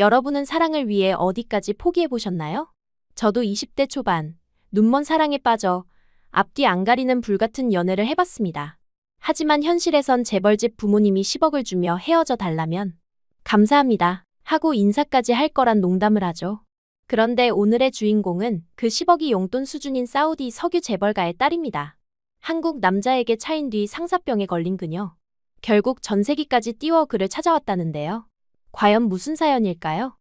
여러분은 사랑을 위해 어디까지 포기해보셨나요? 저도 20대 초반, 눈먼 사랑에 빠져 앞뒤 안 가리는 불같은 연애를 해봤습니다. 하지만 현실에선 재벌집 부모님이 10억을 주며 헤어져 달라면 감사합니다 하고 인사까지 할 거란 농담을 하죠. 그런데 오늘의 주인공은 그 10억이 용돈 수준인 사우디 석유 재벌가의 딸입니다. 한국 남자에게 차인 뒤 상사병에 걸린 그녀. 결국 전세기까지 띄워 그를 찾아왔다는데요. 과연 무슨 사연일까요?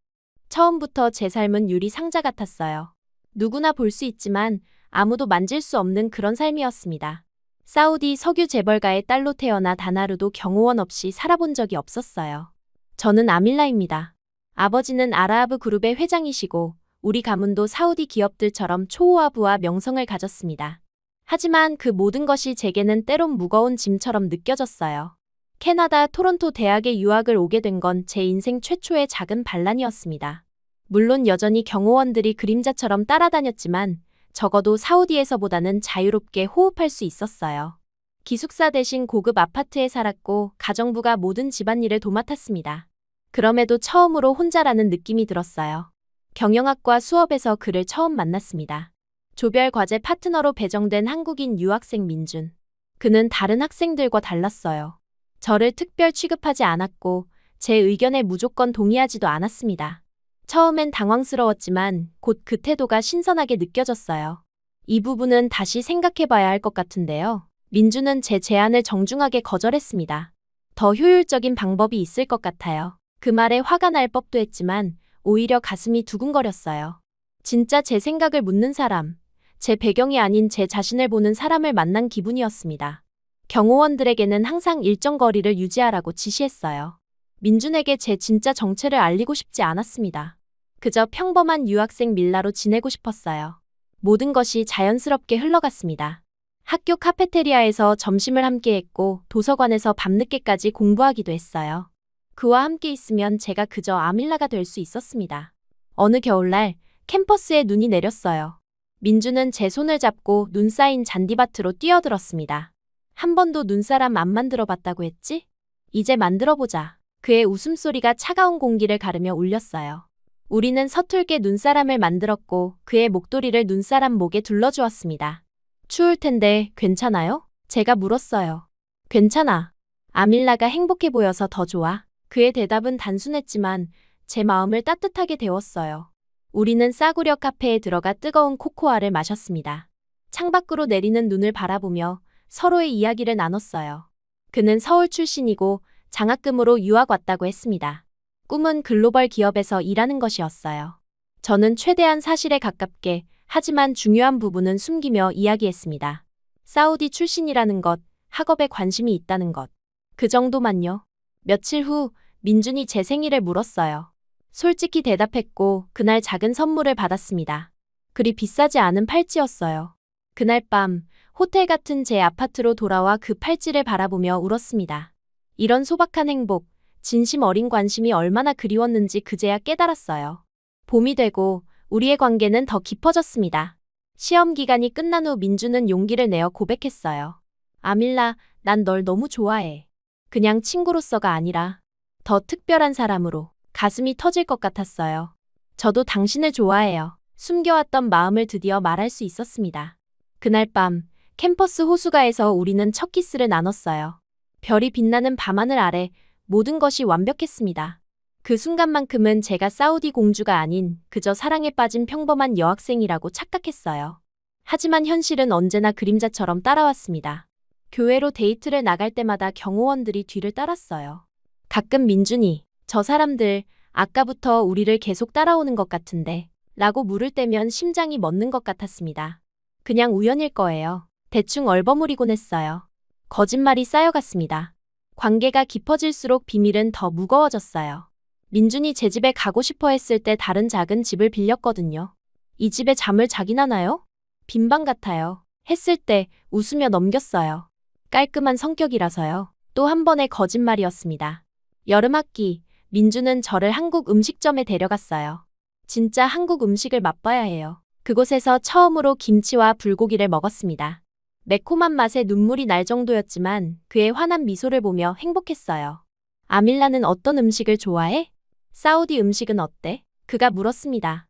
처음부터 제 삶은 유리 상자 같았어요. 누구나 볼 수 있지만 아무도 만질 수 없는 그런 삶이었습니다. 사우디 석유 재벌가의 딸로 태어나 단 하루도 경호원 없이 살아본 적이 없었어요. 저는 아밀라입니다. 아버지는 아라브 그룹의 회장이시고 우리 가문도 사우디 기업들처럼 초호화부와 명성을 가졌습니다. 하지만 그 모든 것이 제게는 때론 무거운 짐처럼 느껴졌어요. 캐나다 토론토 대학에 유학을 오게 된 건 제 인생 최초의 작은 반란이었습니다. 물론 여전히 경호원들이 그림자처럼 따라다녔지만 적어도 사우디에서보다는 자유롭게 호흡할 수 있었어요. 기숙사 대신 고급 아파트에 살았고 가정부가 모든 집안일을 도맡았습니다. 그럼에도 처음으로 혼자라는 느낌이 들었어요. 경영학과 수업에서 그를 처음 만났습니다. 조별과제 파트너로 배정된 한국인 유학생 민준. 그는 다른 학생들과 달랐어요. 저를 특별 취급하지 않았고 제 의견에 무조건 동의하지도 않았습니다. 처음엔 당황스러웠지만 곧 그 태도가 신선하게 느껴졌어요. 이 부분은 다시 생각해봐야 할 것 같은데요. 민준은 제 제안을 정중하게 거절했습니다. 더 효율적인 방법이 있을 것 같아요. 그 말에 화가 날 법도 했지만 오히려 가슴이 두근거렸어요. 진짜 제 생각을 묻는 사람, 제 배경이 아닌 제 자신을 보는 사람을 만난 기분이었습니다. 경호원들에게는 항상 일정 거리를 유지하라고 지시했어요. 민준에게 제 진짜 정체를 알리고 싶지 않았습니다. 그저 평범한 유학생 밀라로 지내고 싶었어요. 모든 것이 자연스럽게 흘러갔습니다. 학교 카페테리아에서 점심을 함께 했고 도서관에서 밤늦게까지 공부하기도 했어요. 그와 함께 있으면 제가 그저 아밀라가 될 수 있었습니다. 어느 겨울날 캠퍼스에 눈이 내렸어요. 민준은 제 손을 잡고 눈 쌓인 잔디밭으로 뛰어들었습니다. 한 번도 눈사람 안 만들어봤다고 했지? 이제 만들어보자. 그의 웃음소리가 차가운 공기를 가르며 울렸어요. 우리는 서툴게 눈사람을 만들었고 그의 목도리를 눈사람 목에 둘러주었습니다. 추울 텐데 괜찮아요? 제가 물었어요. 괜찮아. 아밀라가 행복해 보여서 더 좋아. 그의 대답은 단순했지만 제 마음을 따뜻하게 데웠어요. 우리는 싸구려 카페에 들어가 뜨거운 코코아를 마셨습니다. 창밖으로 내리는 눈을 바라보며 서로의 이야기를 나눴어요. 그는 서울 출신이고 장학금으로 유학 왔다고 했습니다. 꿈은 글로벌 기업에서 일하는 것이었어요. 저는 최대한 사실에 가깝게 하지만 중요한 부분은 숨기며 이야기했습니다. 사우디 출신이라는 것, 학업에 관심이 있다는 것. 그 정도만요. 며칠 후 민준이 제 생일을 물었어요. 솔직히 대답했고 그날 작은 선물을 받았습니다. 그리 비싸지 않은 팔찌였어요. 그날 밤 호텔 같은 제 아파트로 돌아와 그 팔찌를 바라보며 울었습니다. 이런 소박한 행복, 진심 어린 관심이 얼마나 그리웠는지 그제야 깨달았어요. 봄이 되고 우리의 관계는 더 깊어졌습니다. 시험 기간이 끝난 후 민주는 용기를 내어 고백했어요. 아밀라, 난 널 너무 좋아해. 그냥 친구로서가 아니라 더 특별한 사람으로. 가슴이 터질 것 같았어요. 저도 당신을 좋아해요. 숨겨왔던 마음을 드디어 말할 수 있었습니다. 그날 밤 캠퍼스 호수가에서 우리는 첫 키스를 나눴어요. 별이 빛나는 밤하늘 아래 모든 것이 완벽했습니다. 그 순간만큼은 제가 사우디 공주가 아닌 그저 사랑에 빠진 평범한 여학생이라고 착각했어요. 하지만 현실은 언제나 그림자처럼 따라왔습니다. 교회로 데이트를 나갈 때마다 경호원들이 뒤를 따랐어요. 가끔 민준이 저 사람들 아까부터 우리를 계속 따라오는 것 같은데 라고 물을 때면 심장이 멎는 것 같았습니다. 그냥 우연일 거예요. 대충 얼버무리곤 했어요. 거짓말이 쌓여갔습니다. 관계가 깊어질수록 비밀은 더 무거워졌어요. 민준이 제 집에 가고 싶어 했을 때 다른 작은 집을 빌렸거든요. 이 집에 잠을 자긴 하나요? 빈방 같아요. 했을 때 웃으며 넘겼어요. 깔끔한 성격이라서요. 또 한 번의 거짓말이었습니다. 여름 학기, 민주는 저를 한국 음식점에 데려갔어요. 진짜 한국 음식을 맛봐야 해요. 그곳에서 처음으로 김치와 불고기를 먹었습니다. 매콤한 맛에 눈물이 날 정도였지만 그의 환한 미소를 보며 행복했어요. 아밀라는 어떤 음식을 좋아해? 사우디 음식은 어때? 그가 물었습니다.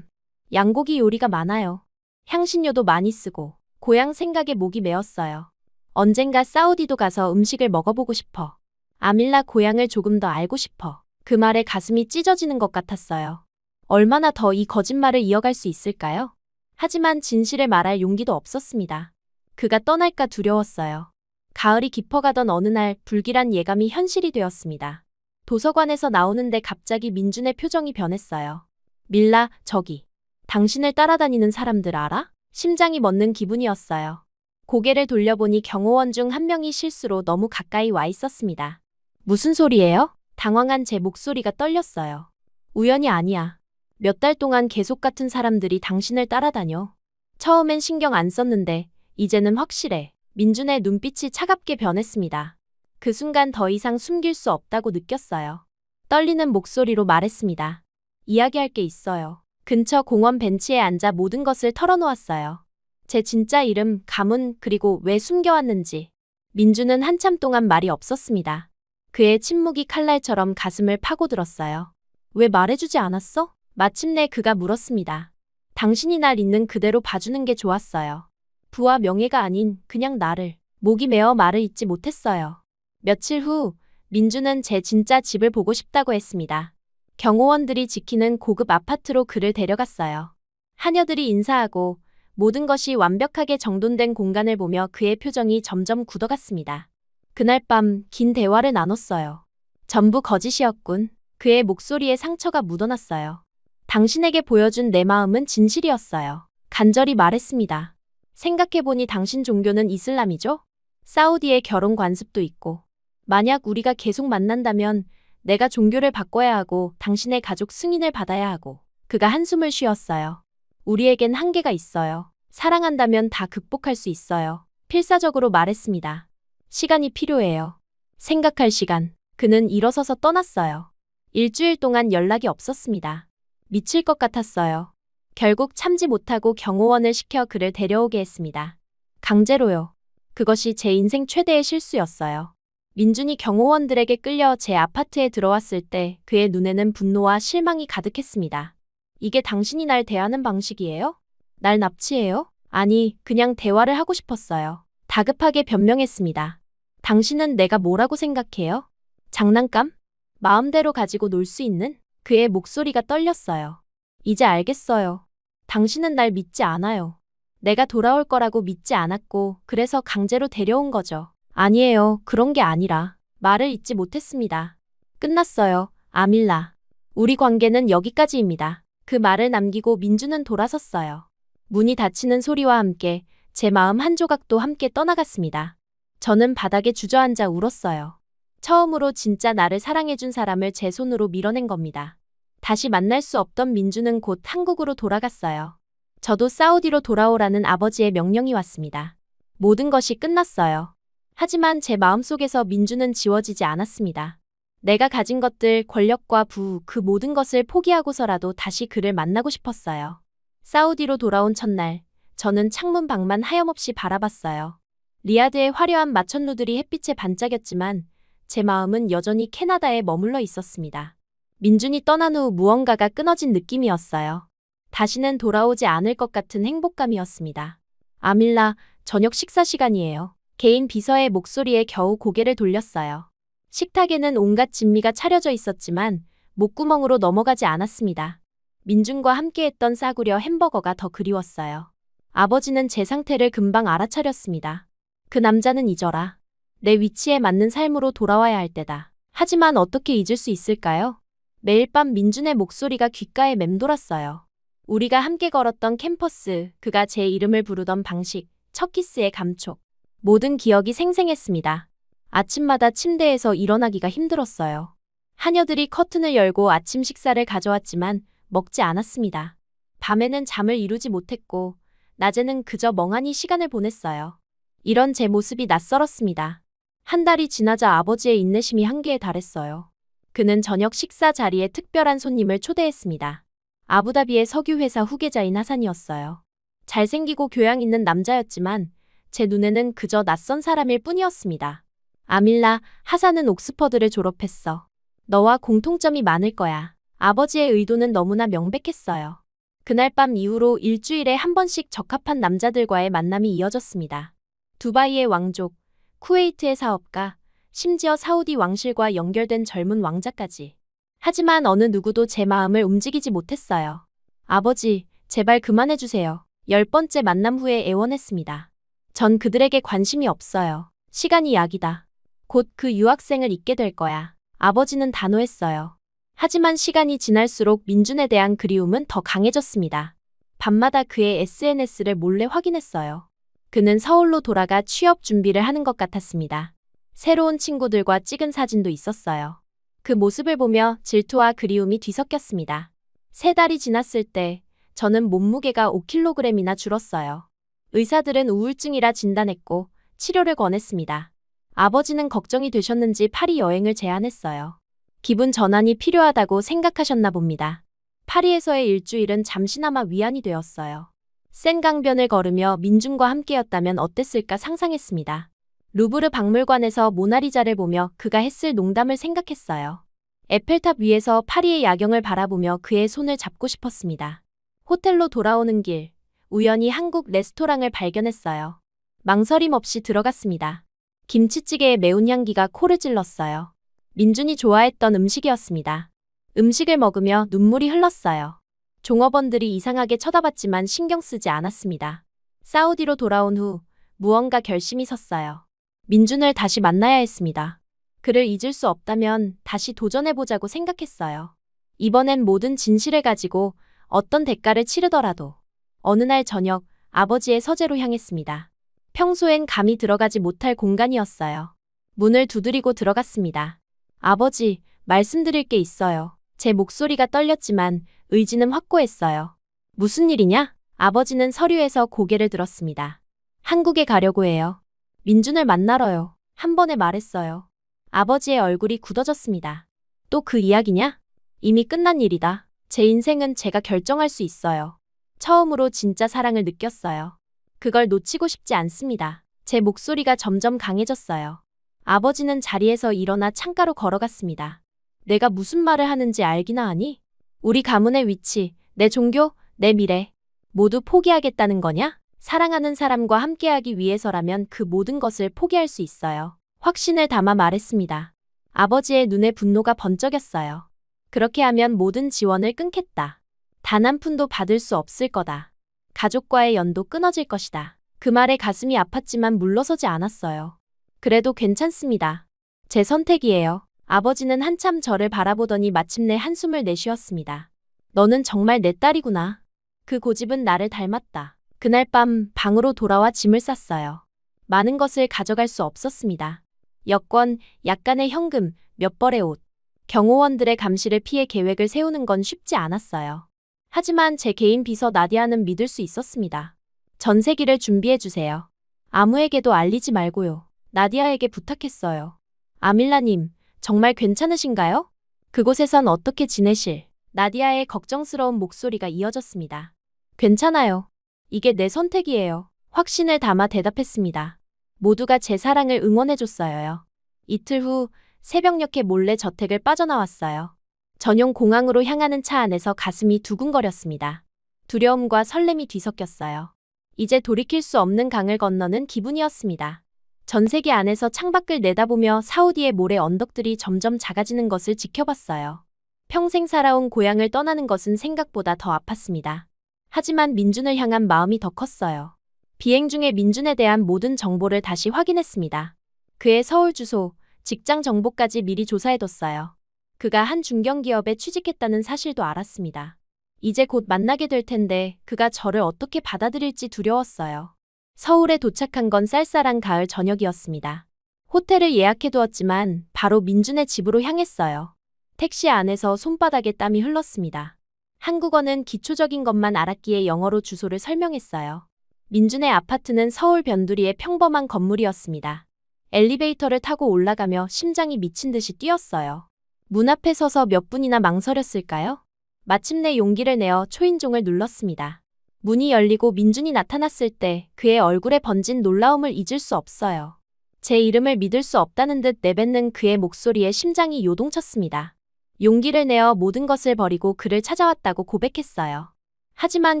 양고기 요리가 많아요. 향신료도 많이 쓰고 고향 생각에 목이 메었어요. 언젠가 사우디도 가서 음식을 먹어보고 싶어. 아밀라 고향을 조금 더 알고 싶어. 그 말에 가슴이 찢어지는 것 같았어요. 얼마나 더 이 거짓말을 이어갈 수 있을까요? 하지만 진실을 말할 용기도 없었습니다. 그가 떠날까 두려웠어요. 가을이 깊어가던 어느 날 불길한 예감이 현실이 되었습니다. 도서관에서 나오는데 갑자기 민준의 표정이 변했어요. 밀라, 저기. 당신을 따라다니는 사람들 알아? 심장이 멎는 기분이었어요. 고개를 돌려보니 경호원 중 한 명이 실수로 너무 가까이 와 있었습니다. 무슨 소리예요? 당황한 제 목소리가 떨렸어요. 우연이 아니야. 몇 달 동안 계속 같은 사람들이 당신을 따라다녀. 처음엔 신경 안 썼는데 이제는 확실해. 민준의 눈빛이 차갑게 변했습니다. 그 순간 더 이상 숨길 수 없다고 느꼈어요. 떨리는 목소리로 말했습니다. 이야기할 게 있어요. 근처 공원 벤치에 앉아 모든 것을 털어놓았어요. 제 진짜 이름, 가문, 그리고 왜 숨겨왔는지. 민준은 한참 동안 말이 없었습니다. 그의 침묵이 칼날처럼 가슴을 파고들었어요. 왜 말해주지 않았어? 마침내 그가 물었습니다. 당신이 날 있는 그대로 봐주는 게 좋았어요. 부와 명예가 아닌 그냥 나를. 목이 메어 말을 잇지 못했어요. 며칠 후 민준은 제 진짜 집을 보고 싶다고 했습니다. 경호원들이 지키는 고급 아파트로 그를 데려갔어요. 하녀들이 인사하고 모든 것이 완벽하게 정돈된 공간을 보며 그의 표정이 점점 굳어갔습니다. 그날 밤 긴 대화를 나눴어요. 전부 거짓이었군. 그의 목소리에 상처가 묻어났어요. 당신에게 보여준 내 마음은 진실이었어요. 간절히 말했습니다. 생각해보니 당신 종교는 이슬람이죠? 사우디에 결혼 관습도 있고. 만약 우리가 계속 만난다면 내가 종교를 바꿔야 하고 당신의 가족 승인을 받아야 하고. 그가 한숨을 쉬었어요. 우리에겐 한계가 있어요. 사랑한다면 다 극복할 수 있어요. 필사적으로 말했습니다. 시간이 필요해요. 생각할 시간. 그는 일어서서 떠났어요. 일주일 동안 연락이 없었습니다. 미칠 것 같았어요. 결국 참지 못하고 경호원을 시켜 그를 데려오게 했습니다. 강제로요. 그것이 제 인생 최대의 실수였어요. 민준이 경호원들에게 끌려 제 아파트에 들어왔을 때 그의 눈에는 분노와 실망이 가득했습니다. 이게 당신이 날 대하는 방식이에요? 날 납치해요? 아니, 그냥 대화를 하고 싶었어요. 다급하게 변명했습니다. 당신은 내가 뭐라고 생각해요? 장난감? 마음대로 가지고 놀 수 있는? 그의 목소리가 떨렸어요. 이제 알겠어요. 당신은 날 믿지 않아요. 내가 돌아올 거라고 믿지 않았고 그래서 강제로 데려온 거죠. 아니에요. 그런 게 아니라. 말을 잇지 못했습니다. 끝났어요. 아밀라. 우리 관계는 여기까지입니다. 그 말을 남기고 민준은 돌아섰어요. 문이 닫히는 소리와 함께 제 마음 한 조각도 함께 떠나갔습니다. 저는 바닥에 주저앉아 울었어요. 처음으로 진짜 나를 사랑해준 사람을 제 손으로 밀어낸 겁니다. 다시 만날 수 없던 민준은 곧 한국으로 돌아갔어요. 저도 사우디로 돌아오라는 아버지의 명령이 왔습니다. 모든 것이 끝났어요. 하지만 제 마음속에서 민준은 지워지지 않았습니다. 내가 가진 것들, 권력과 부, 그 모든 것을 포기하고서라도 다시 그를 만나고 싶었어요. 사우디로 돌아온 첫날, 저는 창문 밖만 하염없이 바라봤어요. 리야드의 화려한 마천루들이 햇빛에 반짝였지만 제 마음은 여전히 캐나다에 머물러 있었습니다. 민준이 떠난 후 무언가가 끊어진 느낌이었어요. 다시는 돌아오지 않을 것 같은 행복감이었습니다. 아밀라, 저녁 식사 시간이에요. 개인 비서의 목소리에 겨우 고개를 돌렸어요. 식탁에는 온갖 진미가 차려져 있었지만 목구멍으로 넘어가지 않았습니다. 민준과 함께했던 싸구려 햄버거가 더 그리웠어요. 아버지는 제 상태를 금방 알아차렸습니다. 그 남자는 잊어라. 내 위치에 맞는 삶으로 돌아와야 할 때다. 하지만 어떻게 잊을 수 있을까요? 매일 밤 민준의 목소리가 귓가에 맴돌았어요. 우리가 함께 걸었던 캠퍼스, 그가 제 이름을 부르던 방식, 첫 키스의 감촉. 모든 기억이 생생했습니다. 아침마다 침대에서 일어나기가 힘들었어요. 하녀들이 커튼을 열고 아침 식사를 가져왔지만 먹지 않았습니다. 밤에는 잠을 이루지 못했고 낮에는 그저 멍하니 시간을 보냈어요. 이런 제 모습이 낯설었습니다. 한 달이 지나자 아버지의 인내심이 한계에 달했어요. 그는 저녁 식사 자리에 특별한 손님을 초대했습니다. 아부다비의 석유회사 후계자인 하산이었어요. 잘생기고 교양 있는 남자였지만 제 눈에는 그저 낯선 사람일 뿐이었습니다. 아밀라, 하산은 옥스퍼드를 졸업했어. 너와 공통점이 많을 거야. 아버지의 의도는 너무나 명백했어요. 그날 밤 이후로 일주일에 한 번씩 적합한 남자들과의 만남이 이어졌습니다. 두바이의 왕족, 쿠웨이트의 사업가, 심지어 사우디 왕실과 연결된 젊은 왕자까지. 하지만 어느 누구도 제 마음을 움직이지 못했어요. 아버지, 제발 그만해주세요. 10번째 만남 후에 애원했습니다. 전 그들에게 관심이 없어요. 시간이 약이다. 곧 그 유학생을 잊게 될 거야. 아버지는 단호했어요. 하지만 시간이 지날수록 민준에 대한 그리움은 더 강해졌습니다. 밤마다 그의 SNS를 몰래 확인했어요. 그는 서울로 돌아가 취업 준비를 하는 것 같았습니다. 새로운 친구들과 찍은 사진도 있었어요. 그 모습을 보며 질투와 그리움이 뒤섞였습니다. 3달이 지났을 때 저는 몸무게가 5kg이나 줄었어요. 의사들은 우울증이라 진단했고 치료를 권했습니다. 아버지는 걱정이 되셨는지 파리 여행을 제안했어요. 기분 전환이 필요하다고 생각하셨나 봅니다. 파리에서의 일주일은 잠시나마 위안이 되었어요. 센강변을 걸으며 민준과 함께였다면 어땠을까 상상했습니다. 루브르 박물관에서 모나리자를 보며 그가 했을 농담을 생각했어요. 에펠탑 위에서 파리의 야경을 바라보며 그의 손을 잡고 싶었습니다. 호텔로 돌아오는 길, 우연히 한국 레스토랑을 발견했어요. 망설임 없이 들어갔습니다. 김치찌개의 매운 향기가 코를 찔렀어요. 민준이 좋아했던 음식이었습니다. 음식을 먹으며 눈물이 흘렀어요. 종업원들이 이상하게 쳐다봤지만 신경 쓰지 않았습니다. 사우디로 돌아온 후 무언가 결심이 섰어요. 민준을 다시 만나야 했습니다. 그를 잊을 수 없다면 다시 도전해보자고 생각했어요. 이번엔 모든 진실을 가지고 어떤 대가를 치르더라도. 어느 날 저녁 아버지의 서재로 향했습니다. 평소엔 감히 들어가지 못할 공간이었어요. 문을 두드리고 들어갔습니다. 아버지, 말씀드릴 게 있어요. 제 목소리가 떨렸지만 의지는 확고했어요. 무슨 일이냐? 아버지는 서류에서 고개를 들었습니다. 한국에 가려고 해요. 민준을 만나러요. 한 번에 말했어요. 아버지의 얼굴이 굳어졌습니다. 또 그 이야기냐? 이미 끝난 일이다. 제 인생은 제가 결정할 수 있어요. 처음으로 진짜 사랑을 느꼈어요. 그걸 놓치고 싶지 않습니다. 제 목소리가 점점 강해졌어요. 아버지는 자리에서 일어나 창가로 걸어갔습니다. 내가 무슨 말을 하는지 알기나 하니? 우리 가문의 위치, 내 종교, 내 미래. 모두 포기하겠다는 거냐? 사랑하는 사람과 함께하기 위해서라면 그 모든 것을 포기할 수 있어요. 확신을 담아 말했습니다. 아버지의 눈에 분노가 번쩍였어요. 그렇게 하면 모든 지원을 끊겠다. 단 한 푼도 받을 수 없을 거다. 가족과의 연도 끊어질 것이다. 그 말에 가슴이 아팠지만 물러서지 않았어요. 그래도 괜찮습니다. 제 선택이에요. 아버지는 한참 저를 바라보더니 마침내 한숨을 내쉬었습니다. 너는 정말 내 딸이구나. 그 고집은 나를 닮았다. 그날 밤 방으로 돌아와 짐을 쌌어요. 많은 것을 가져갈 수 없었습니다. 여권, 약간의 현금, 몇 벌의 옷. 경호원들의 감시를 피해 계획을 세우는 건 쉽지 않았어요. 하지만 제 개인 비서 나디아는 믿을 수 있었습니다. 전세기를 준비해주세요. 아무에게도 알리지 말고요. 나디아에게 부탁했어요. 아밀라님, 정말 괜찮으신가요? 그곳에선 어떻게 지내실? 나디아의 걱정스러운 목소리가 이어졌습니다. 괜찮아요. 이게 내 선택이에요. 확신을 담아 대답했습니다. 모두가 제 사랑을 응원해줬어요. 이틀 후 새벽녘에 몰래 저택을 빠져나왔어요. 전용 공항으로 향하는 차 안에서 가슴이 두근거렸습니다. 두려움과 설렘이 뒤섞였어요. 이제 돌이킬 수 없는 강을 건너는 기분이었습니다. 전세기 안에서 창밖을 내다보며 사우디의 모래 언덕들이 점점 작아지는 것을 지켜봤어요. 평생 살아온 고향을 떠나는 것은 생각보다 더 아팠습니다. 하지만 민준을 향한 마음이 더 컸어요. 비행 중에 민준에 대한 모든 정보를 다시 확인했습니다. 그의 서울 주소, 직장 정보까지 미리 조사해뒀어요. 그가 한 중견기업에 취직했다는 사실도 알았습니다. 이제 곧 만나게 될 텐데 그가 저를 어떻게 받아들일지 두려웠어요. 서울에 도착한 건 쌀쌀한 가을 저녁이었습니다. 호텔을 예약해두었지만 바로 민준의 집으로 향했어요. 택시 안에서 손바닥에 땀이 흘렀습니다. 한국어는 기초적인 것만 알았기에 영어로 주소를 설명했어요. 민준의 아파트는 서울 변두리의 평범한 건물이었습니다. 엘리베이터를 타고 올라가며 심장이 미친 듯이 뛰었어요. 문 앞에 서서 몇 분이나 망설였을까요? 마침내 용기를 내어 초인종을 눌렀습니다. 문이 열리고 민준이 나타났을 때 그의 얼굴에 번진 놀라움을 잊을 수 없어요. 제 이름을 믿을 수 없다는 듯 내뱉는 그의 목소리에 심장이 요동쳤습니다. 용기를 내어 모든 것을 버리고 그를 찾아왔다고 고백했어요. 하지만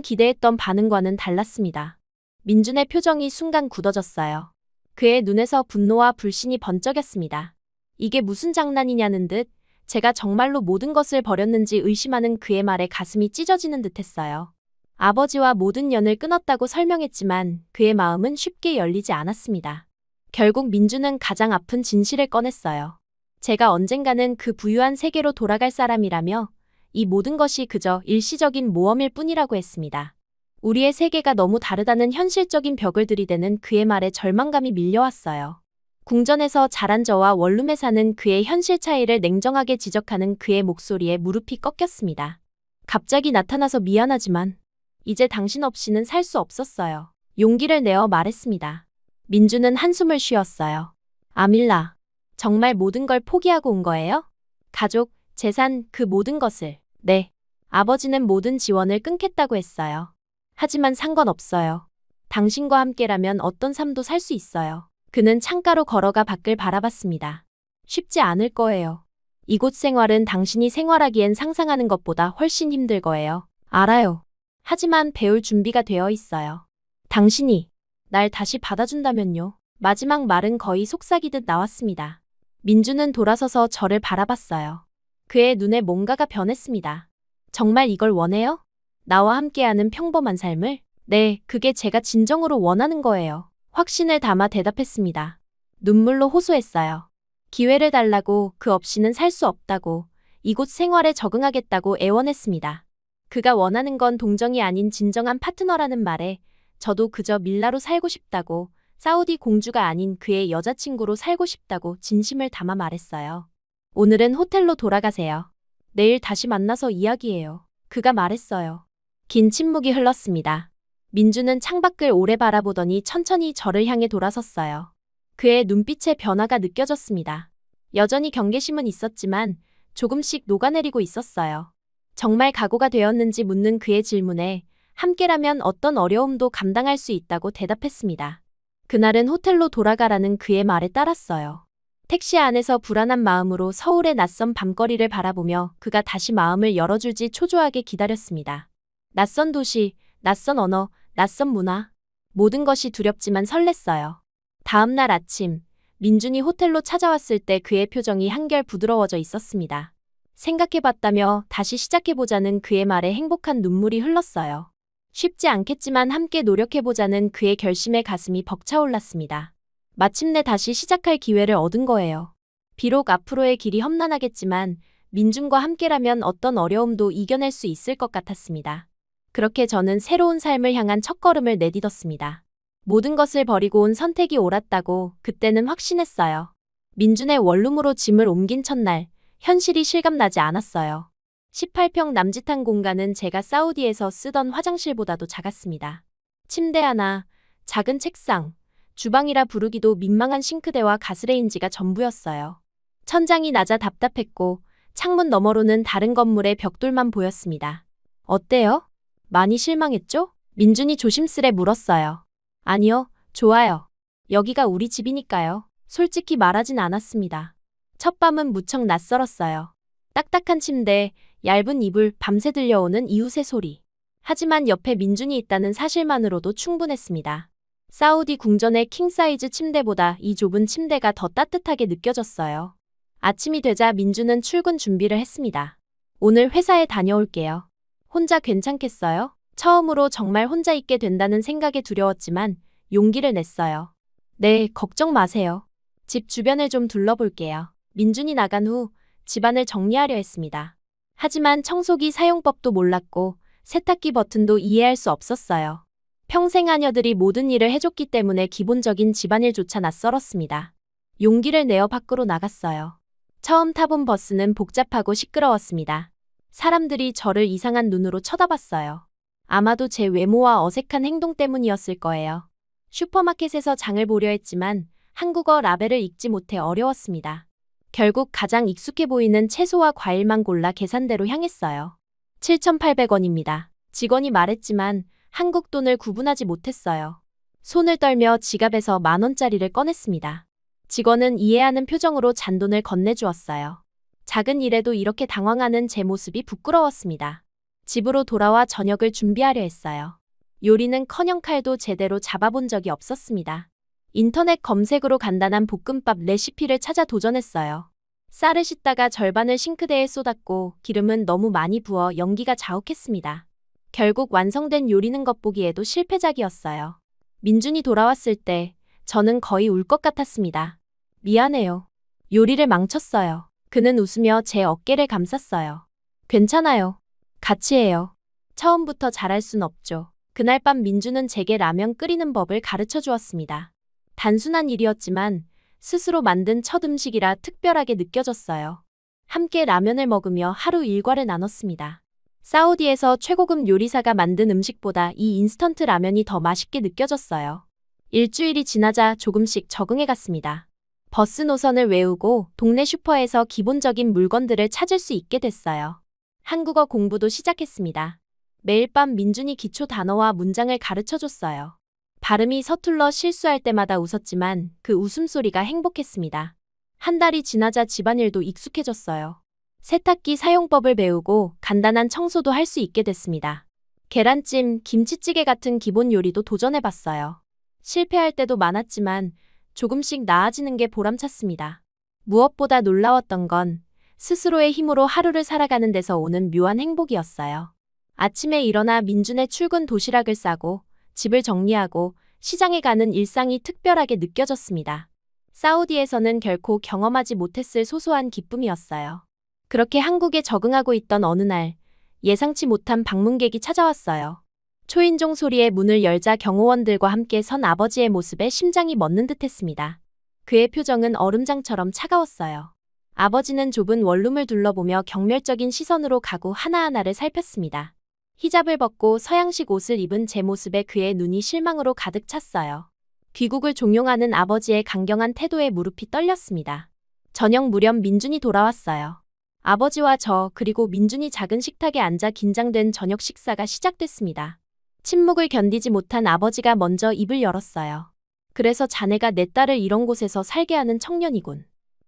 기대했던 반응과는 달랐습니다. 민준의 표정이 순간 굳어졌어요. 그의 눈에서 분노와 불신이 번쩍였습니다. 이게 무슨 장난이냐는 듯 제가 정말로 모든 것을 버렸는지 의심하는 그의 말에 가슴이 찢어지는 듯했어요. 아버지와 모든 연을 끊었다고 설명했지만 그의 마음은 쉽게 열리지 않았습니다. 결국 민준은 가장 아픈 진실을 꺼냈어요. 제가 언젠가는 그 부유한 세계로 돌아갈 사람이라며 이 모든 것이 그저 일시적인 모험일 뿐이라고 했습니다. 우리의 세계가 너무 다르다는 현실적인 벽을 들이대는 그의 말에 절망감이 밀려왔어요. 궁전에서 자란 저와 원룸에 사는 그의 현실 차이를 냉정하게 지적하는 그의 목소리에 무릎이 꺾였습니다. 갑자기 나타나서 미안하지만 이제 당신 없이는 살 수 없었어요. 용기를 내어 말했습니다. 민주는 한숨을 쉬었어요. 아밀라, 정말 모든 걸 포기하고 온 거예요? 가족, 재산, 그 모든 것을. 네. 아버지는 모든 지원을 끊겠다고 했어요. 하지만 상관없어요. 당신과 함께라면 어떤 삶도 살 수 있어요. 그는 창가로 걸어가 밖을 바라봤습니다. 쉽지 않을 거예요. 이곳 생활은 당신이 생활하기엔 상상하는 것보다 훨씬 힘들 거예요. 알아요. 하지만 배울 준비가 되어 있어요. 당신이 날 다시 받아준다면요. 마지막 말은 거의 속삭이듯 나왔습니다. 민주는 돌아서서 저를 바라봤어요. 그의 눈에 뭔가가 변했습니다. 정말 이걸 원해요? 나와 함께하는 평범한 삶을? 네, 그게 제가 진정으로 원하는 거예요. 확신을 담아 대답했습니다. 눈물로 호소했어요. 기회를 달라고, 그 없이는 살 수 없다고, 이곳 생활에 적응하겠다고 애원했습니다. 그가 원하는 건 동정이 아닌 진정한 파트너라는 말에 저도 그저 밀라로 살고 싶다고, 사우디 공주가 아닌 그의 여자친구로 살고 싶다고 진심을 담아 말했어요. 오늘은 호텔로 돌아가세요. 내일 다시 만나서 이야기해요. 그가 말했어요. 긴 침묵이 흘렀습니다. 민주는 창밖을 오래 바라보더니 천천히 저를 향해 돌아섰어요. 그의 눈빛에 변화가 느껴졌습니다. 여전히 경계심은 있었지만 조금씩 녹아내리고 있었어요. 정말 각오가 되었는지 묻는 그의 질문에 함께라면 어떤 어려움도 감당할 수 있다고 대답했습니다. 그날은 호텔로 돌아가라는 그의 말에 따랐어요. 택시 안에서 불안한 마음으로 서울의 낯선 밤거리를 바라보며 그가 다시 마음을 열어줄지 초조하게 기다렸습니다. 낯선 도시, 낯선 언어, 낯선 문화. 모든 것이 두렵지만 설렜어요. 다음 날 아침, 민준이 호텔로 찾아왔을 때 그의 표정이 한결 부드러워져 있었습니다. 생각해봤다며 다시 시작해보자는 그의 말에 행복한 눈물이 흘렀어요. 쉽지 않겠지만 함께 노력해보자는 그의 결심에 가슴이 벅차올랐습니다. 마침내 다시 시작할 기회를 얻은 거예요. 비록 앞으로의 길이 험난하겠지만 민준과 함께라면 어떤 어려움도 이겨낼 수 있을 것 같았습니다. 그렇게 저는 새로운 삶을 향한 첫걸음을 내딛었습니다. 모든 것을 버리고 온 선택이 옳았다고 그때는 확신했어요. 민준의 원룸으로 짐을 옮긴 첫날, 현실이 실감나지 않았어요. 18평 남짓한 공간은 제가 사우디에서 쓰던 화장실보다도 작았습니다. 침대 하나, 작은 책상, 주방이라 부르기도 민망한 싱크대와 가스레인지가 전부였어요. 천장이 낮아 답답했고 창문 너머로는 다른 건물의 벽돌만 보였습니다. 어때요? 많이 실망했죠? 민준이 조심스레 물었어요. 아니요, 좋아요. 여기가 우리 집이니까요. 솔직히 말하진 않았습니다. 첫 밤은 무척 낯설었어요. 딱딱한 침대, 얇은 이불, 밤새 들려오는 이웃의 소리. 하지만 옆에 민준이 있다는 사실만으로도 충분했습니다. 사우디 궁전의 킹사이즈 침대보다 이 좁은 침대가 더 따뜻하게 느껴졌어요. 아침이 되자 민준은 출근 준비를 했습니다. 오늘 회사에 다녀올게요. 혼자 괜찮겠어요? 처음으로 정말 혼자 있게 된다는 생각에 두려웠지만 용기를 냈어요. 네, 걱정 마세요. 집 주변을 좀 둘러볼게요. 민준이 나간 후 집안을 정리하려 했습니다. 하지만 청소기 사용법도 몰랐고 세탁기 버튼도 이해할 수 없었어요. 평생 하녀들이 모든 일을 해줬기 때문에 기본적인 집안일조차 낯설었습니다. 용기를 내어 밖으로 나갔어요. 처음 타본 버스는 복잡하고 시끄러웠습니다. 사람들이 저를 이상한 눈으로 쳐다봤어요. 아마도 제 외모와 어색한 행동 때문이었을 거예요. 슈퍼마켓에서 장을 보려 했지만 한국어 라벨을 읽지 못해 어려웠습니다. 결국 가장 익숙해 보이는 채소와 과일만 골라 계산대로 향했어요. 7,800원입니다. 직원이 말했지만 한국 돈을 구분하지 못했어요. 손을 떨며 지갑에서 10,000원짜리를 꺼냈습니다. 직원은 이해하는 표정으로 잔돈을 건네주었어요. 작은 일에도 이렇게 당황하는 제 모습이 부끄러웠습니다. 집으로 돌아와 저녁을 준비하려 했어요. 요리는커녕 칼도 제대로 잡아본 적이 없었습니다. 인터넷 검색으로 간단한 볶음밥 레시피를 찾아 도전했어요. 쌀을 씻다가 절반을 싱크대에 쏟았고 기름은 너무 많이 부어 연기가 자욱했습니다. 결국 완성된 요리는 겉보기에도 실패작이었어요. 민준이 돌아왔을 때 저는 거의 울 것 같았습니다. 미안해요. 요리를 망쳤어요. 그는 웃으며 제 어깨를 감쌌어요. 괜찮아요. 같이 해요. 처음부터 잘할 순 없죠. 그날 밤 민주는 제게 라면 끓이는 법을 가르쳐 주었습니다. 단순한 일이었지만 스스로 만든 첫 음식이라 특별하게 느껴졌어요. 함께 라면을 먹으며 하루 일과를 나눴습니다. 사우디에서 최고급 요리사가 만든 음식보다 이 인스턴트 라면이 더 맛있게 느껴졌어요. 일주일이 지나자 조금씩 적응해 갔습니다. 버스 노선을 외우고 동네 슈퍼에서 기본적인 물건들을 찾을 수 있게 됐어요. 한국어 공부도 시작했습니다. 매일 밤 민준이 기초 단어와 문장을 가르쳐줬어요. 발음이 서툴러 실수할 때마다 웃었지만 그 웃음소리가 행복했습니다. 한 달이 지나자 집안일도 익숙해졌어요. 세탁기 사용법을 배우고 간단한 청소도 할 수 있게 됐습니다. 계란찜, 김치찌개 같은 기본 요리도 도전해봤어요. 실패할 때도 많았지만 조금씩 나아지는 게 보람찼습니다. 무엇보다 놀라웠던 건 스스로의 힘으로 하루를 살아가는 데서 오는 묘한 행복이었어요. 아침에 일어나 민준의 출근 도시락을 싸고 집을 정리하고 시장에 가는 일상이 특별하게 느껴졌습니다. 사우디에서는 결코 경험하지 못했을 소소한 기쁨이었어요. 그렇게 한국에 적응하고 있던 어느 날 예상치 못한 방문객이 찾아왔어요. 초인종 소리에 문을 열자 경호원들과 함께 선 아버지의 모습에 심장이 멎는 듯했습니다. 그의 표정은 얼음장처럼 차가웠어요. 아버지는 좁은 원룸을 둘러보며 경멸적인 시선으로 가구 하나하나를 살폈습니다. 히잡을 벗고 서양식 옷을 입은 제 모습에 그의 눈이 실망으로 가득 찼어요. 귀국을 종용하는 아버지의 강경한 태도에 무릎이 떨렸습니다. 저녁 무렵 민준이 돌아왔어요. 아버지와 저 그리고 민준이 작은 식탁에 앉아 긴장된 저녁 식사가 시작됐습니다. 침묵을 견디지 못한 아버지가 먼저 입을 열었어요. 그래서 자네가 내 딸을 이런 곳에서 살게 하는 청년이군.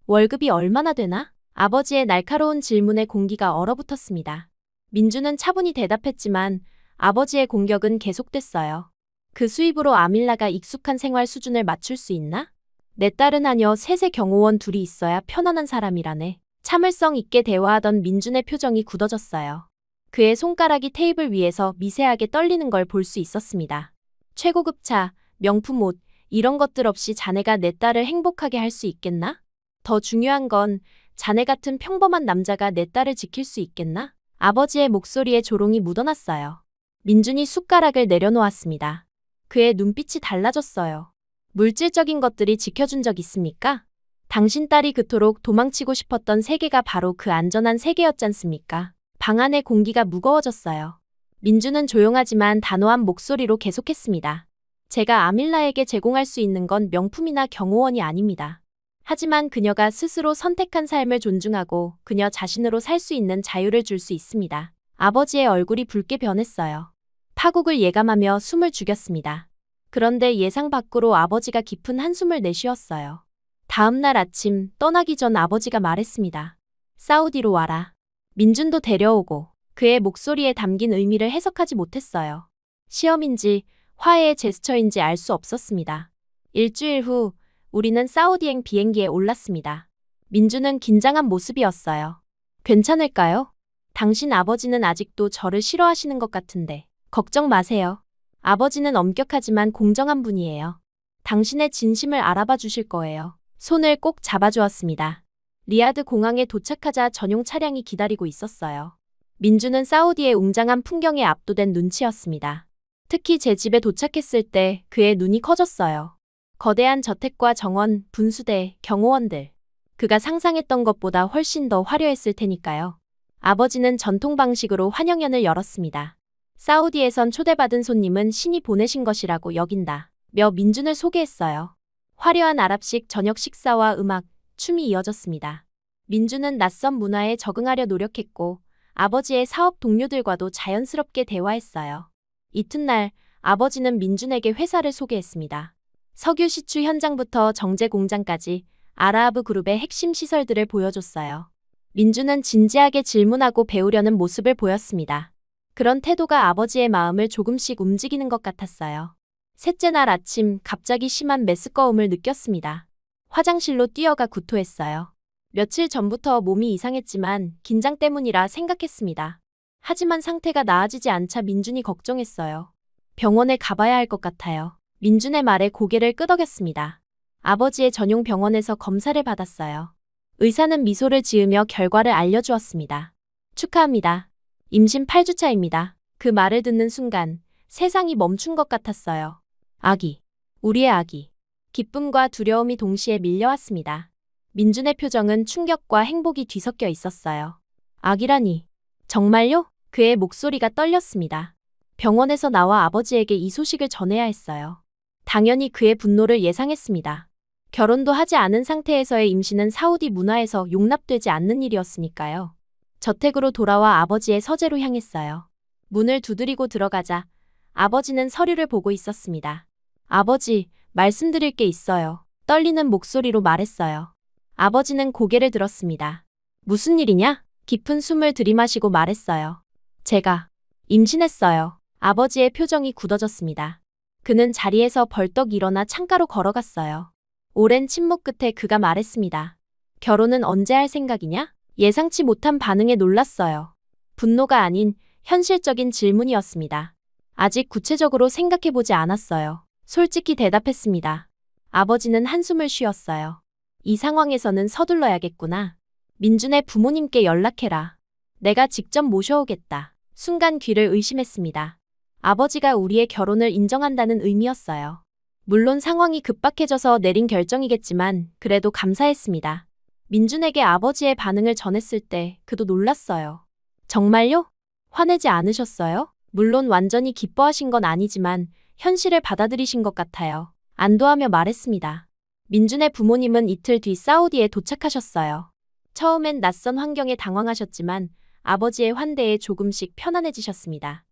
월급이 얼마나 되나? 아버지의 날카로운 질문에 공기가 얼어붙었습니다. 민주는 차분히 대답했지만 아버지의 공격은 계속됐어요. 그 수입으로 아밀라가 익숙한 생활 수준을 맞출 수 있나? 내 딸은 하녀 셋의 경호원 둘이 있어야 편안한 사람이라네. 참을성 있게 대화하던 민준의 표정이 굳어졌어요. 그의 손가락이 테이블 위에서 미세하게 떨리는 걸 볼 수 있었습니다. 최고급 차, 명품 옷, 이런 것들 없이 자네가 내 딸을 행복하게 할 수 있겠나? 더 중요한 건 자네 같은 평범한 남자가 내 딸을 지킬 수 있겠나? 아버지의 목소리에 조롱이 묻어났어요. 민준이 숟가락을 내려놓았습니다. 그의 눈빛이 달라졌어요. 물질적인 것들이 지켜준 적 있습니까? 당신 딸이 그토록 도망치고 싶었던 세계가 바로 그 안전한 세계였잖습니까? 방 안의 공기가 무거워졌어요. 민주는 조용하지만 단호한 목소리로 계속했습니다. 제가 아밀라에게 제공할 수 있는 건 명품이나 경호원이 아닙니다. 하지만 그녀가 스스로 선택한 삶을 존중하고 그녀 자신으로 살 수 있는 자유를 줄 수 있습니다. 아버지의 얼굴이 붉게 변했어요. 파국을 예감하며 숨을 죽였습니다. 그런데 예상 밖으로 아버지가 깊은 한숨을 내쉬었어요. 다음 날 아침 떠나기 전 아버지가 말했습니다. 사우디로 와라. 민준도 데려오고. 그의 목소리에 담긴 의미를 해석하지 못했어요. 시험인지 화해의 제스처인지 알 수 없었습니다. 일주일 후 우리는 사우디행 비행기에 올랐습니다. 민주는 긴장한 모습이었어요. 괜찮을까요? 당신 아버지는 아직도 저를 싫어하시는 것 같은데. 걱정 마세요. 아버지는 엄격하지만 공정한 분이에요. 당신의 진심을 알아봐 주실 거예요. 손을 꼭 잡아주었습니다. 리야드 공항에 도착하자 전용 차량이 기다리고 있었어요. 민주는 사우디의 웅장한 풍경에 압도된 눈치였습니다. 특히 제 집에 도착했을 때 그의 눈이 커졌어요. 거대한 저택과 정원, 분수대, 경호원들. 그가 상상했던 것보다 훨씬 더 화려했을 테니까요. 아버지는 전통 방식으로 환영연을 열었습니다. 사우디에선 초대받은 손님은 신이 보내신 것이라고 여긴다. 며 민준을 소개했어요. 화려한 아랍식 저녁 식사와 음악, 춤이 이어졌습니다. 민준은 낯선 문화에 적응하려 노력했고 아버지의 사업 동료들과도 자연스럽게 대화했어요. 이튿날 아버지는 민준에게 회사를 소개했습니다. 석유 시추 현장부터 정제 공장까지 아라하브 그룹의 핵심 시설들을 보여줬어요. 민주는 진지하게 질문하고 배우려는 모습을 보였습니다. 그런 태도가 아버지의 마음을 조금씩 움직이는 것 같았어요. 셋째 날 아침 갑자기 심한 메스꺼움을 느꼈습니다. 화장실로 뛰어가 구토했어요. 며칠 전부터 몸이 이상했지만 긴장 때문이라 생각했습니다. 하지만 상태가 나아지지 않자 민준이 걱정했어요. 병원에 가봐야 할 것 같아요. 민준의 말에 고개를 끄덕였습니다. 아버지의 전용 병원에서 검사를 받았어요. 의사는 미소를 지으며 결과를 알려주었습니다. 축하합니다. 임신 8주차입니다. 그 말을 듣는 순간 세상이 멈춘 것 같았어요. 아기. 우리의 아기. 기쁨과 두려움이 동시에 밀려왔습니다. 민준의 표정은 충격과 행복이 뒤섞여 있었어요. 아기라니. 정말요? 그의 목소리가 떨렸습니다. 병원에서 나와 아버지에게 이 소식을 전해야 했어요. 당연히 그의 분노를 예상했습니다. 결혼도 하지 않은 상태에서의 임신은 사우디 문화에서 용납되지 않는 일이었으니까요. 저택으로 돌아와 아버지의 서재로 향했어요. 문을 두드리고 들어가자 아버지는 서류를 보고 있었습니다. 아버지, 말씀드릴 게 있어요. 떨리는 목소리로 말했어요. 아버지는 고개를 들었습니다. 무슨 일이냐? 깊은 숨을 들이마시고 말했어요. 제가 임신했어요. 아버지의 표정이 굳어졌습니다. 그는 자리에서 벌떡 일어나 창가로 걸어갔어요. 오랜 침묵 끝에 그가 말했습니다. 결혼은 언제 할 생각이냐? 예상치 못한 반응에 놀랐어요. 분노가 아닌 현실적인 질문이었습니다. 아직 구체적으로 생각해보지 않았어요. 솔직히 대답했습니다. 아버지는 한숨을 쉬었어요. 이 상황에서는 서둘러야겠구나. 민준의 부모님께 연락해라. 내가 직접 모셔오겠다. 순간 귀를 의심했습니다. 아버지가 우리의 결혼을 인정한다는 의미였어요. 물론 상황이 급박해져서 내린 결정이겠지만 그래도 감사했습니다. 민준에게 아버지의 반응을 전했을 때 그도 놀랐어요. 정말요? 화내지 않으셨어요? 물론 완전히 기뻐하신 건 아니지만 현실을 받아들이신 것 같아요. 안도하며 말했습니다. 민준의 부모님은 이틀 뒤 사우디에 도착하셨어요. 처음엔 낯선 환경에 당황하셨지만 아버지의 환대에 조금씩 편안해지셨습니다.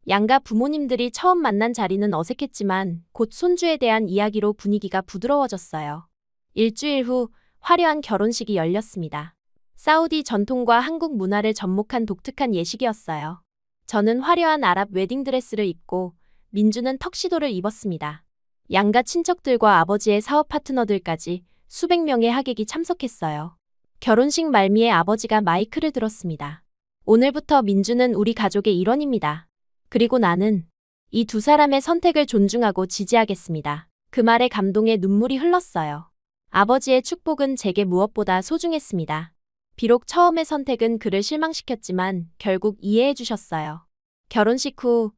양가 부모님들이 처음 만난 자리는 어색했지만 곧 손주에 대한 이야기로 분위기가 부드러워졌어요. 일주일 후 화려한 결혼식이 열렸습니다. 사우디 전통과 한국 문화를 접목한 독특한 예식이었어요. 저는 화려한 아랍 웨딩드레스를 입고 민주는 턱시도를 입었습니다. 양가 친척들과 아버지의 사업 파트너들까지 수백 명의 하객이 참석했어요. 결혼식 말미에 아버지가 마이크를 들었습니다. 오늘부터 민주는 우리 가족의 일원입니다. 그리고 나는 이 두 사람의 선택을 존중하고 지지하겠습니다. 그 말에 감동의 눈물이 흘렀어요. 아버지의 축복은 제게 무엇보다 소중했습니다. 비록 처음의 선택은 그를 실망시켰지만 결국 이해해 주셨어요. 결혼식 후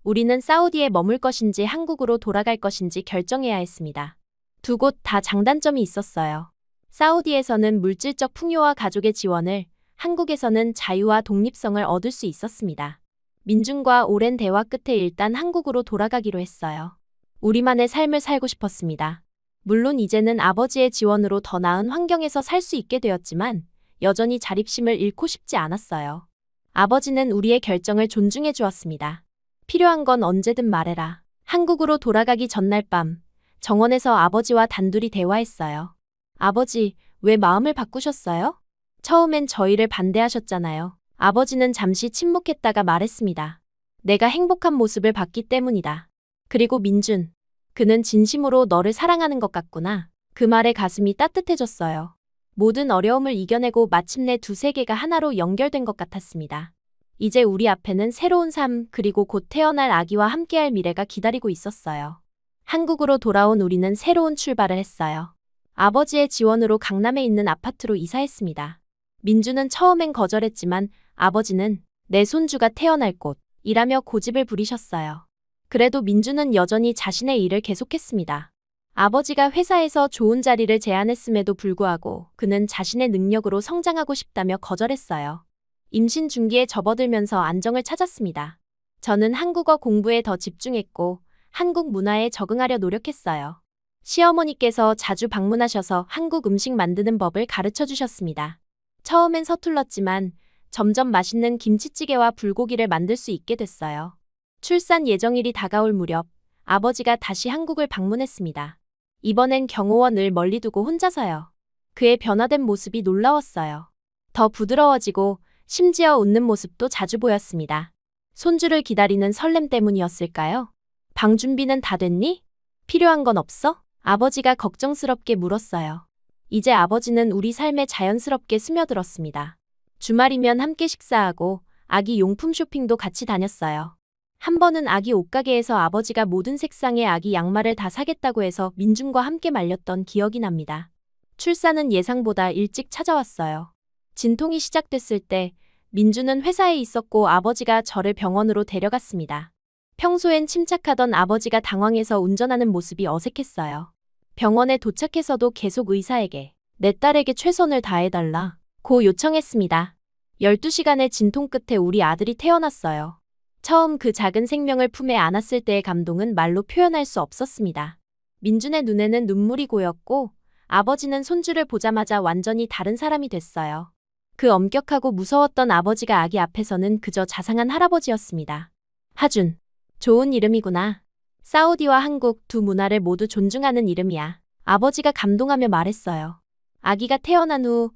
우리는 사우디에 머물 것인지 한국으로 돌아갈 것인지 결정해야 했습니다. 두 곳 다 장단점이 있었어요. 사우디에서는 물질적 풍요와 가족의 지원을, 한국에서는 자유와 독립성을 얻을 수 있었습니다. 민준과 오랜 대화 끝에 일단 한국으로 돌아가기로 했어요. 우리만의 삶을 살고 싶었습니다. 물론 이제는 아버지의 지원으로 더 나은 환경에서 살 수 있게 되었지만 여전히 자립심을 잃고 싶지 않았어요. 아버지는 우리의 결정을 존중해 주었습니다. 필요한 건 언제든 말해라. 한국으로 돌아가기 전날 밤, 정원에서 아버지와 단둘이 대화했어요. 아버지, 왜 마음을 바꾸셨어요? 처음엔 저희를 반대하셨잖아요. 아버지는 잠시 침묵했다가 말했습니다. 내가 행복한 모습을 봤기 때문이다. 그리고 민준, 그는 진심으로 너를 사랑하는 것 같구나. 그 말에 가슴이 따뜻해졌어요. 모든 어려움을 이겨내고 마침내 두 세계가 하나로 연결된 것 같았습니다. 이제 우리 앞에는 새로운 삶 그리고 곧 태어날 아기와 함께할 미래가 기다리고 있었어요. 한국으로 돌아온 우리는 새로운 출발을 했어요. 아버지의 지원으로 강남에 있는 아파트로 이사했습니다. 민주는 처음엔 거절했지만 아버지는 내 손주가 태어날 곳이라며 고집을 부리셨어요. 그래도 민주는 여전히 자신의 일을 계속했습니다. 아버지가 회사에서 좋은 자리를 제안했음에도 불구하고 그는 자신의 능력으로 성장하고 싶다며 거절했어요. 임신 중기에 접어들면서 안정을 찾았습니다. 저는 한국어 공부에 더 집중했고 한국 문화에 적응하려 노력했어요. 시어머니께서 자주 방문하셔서 한국 음식 만드는 법을 가르쳐 주셨습니다. 처음엔 서툴렀지만 점점 맛있는 김치찌개와 불고기를 만들 수 있게 됐어요. 출산 예정일이 다가올 무렵 아버지가 다시 한국을 방문했습니다. 이번엔 경호원을 멀리 두고 혼자서요. 그의 변화된 모습이 놀라웠어요. 더 부드러워지고 심지어 웃는 모습도 자주 보였습니다. 손주를 기다리는 설렘 때문이었을까요? 방 준비는 다 됐니? 필요한 건 없어? 아버지가 걱정스럽게 물었어요. 이제 아버지는 우리 삶에 자연스럽게 스며들었습니다. 주말이면 함께 식사하고 아기 용품 쇼핑도 같이 다녔어요. 한 번은 아기 옷가게에서 아버지가 모든 색상의 아기 양말을 다 사겠다고 해서 민준과 함께 말렸던 기억이 납니다. 출산은 예상보다 일찍 찾아왔어요. 진통이 시작됐을 때 민준은 회사에 있었고 아버지가 저를 병원으로 데려갔습니다. 평소엔 침착하던 아버지가 당황해서 운전하는 모습이 어색했어요. 병원에 도착해서도 계속 의사에게 내 딸에게 최선을 다해달라고 요청했습니다. 12시간의 진통 끝에 우리 아들이 태어났어요. 처음 그 작은 생명을 품에 안았을 때의 감동은 말로 표현할 수 없었습니다. 민준의 눈에는 눈물이 고였고 아버지는 손주를 보자마자 완전히 다른 사람이 됐어요. 그 엄격하고 무서웠던 아버지가 아기 앞에서는 그저 자상한 할아버지였습니다. 하준. 좋은 이름이구나. 사우디와 한국 두 문화를 모두 존중하는 이름이야. 아버지가 감동하며 말했어요. 아기가 태어난 후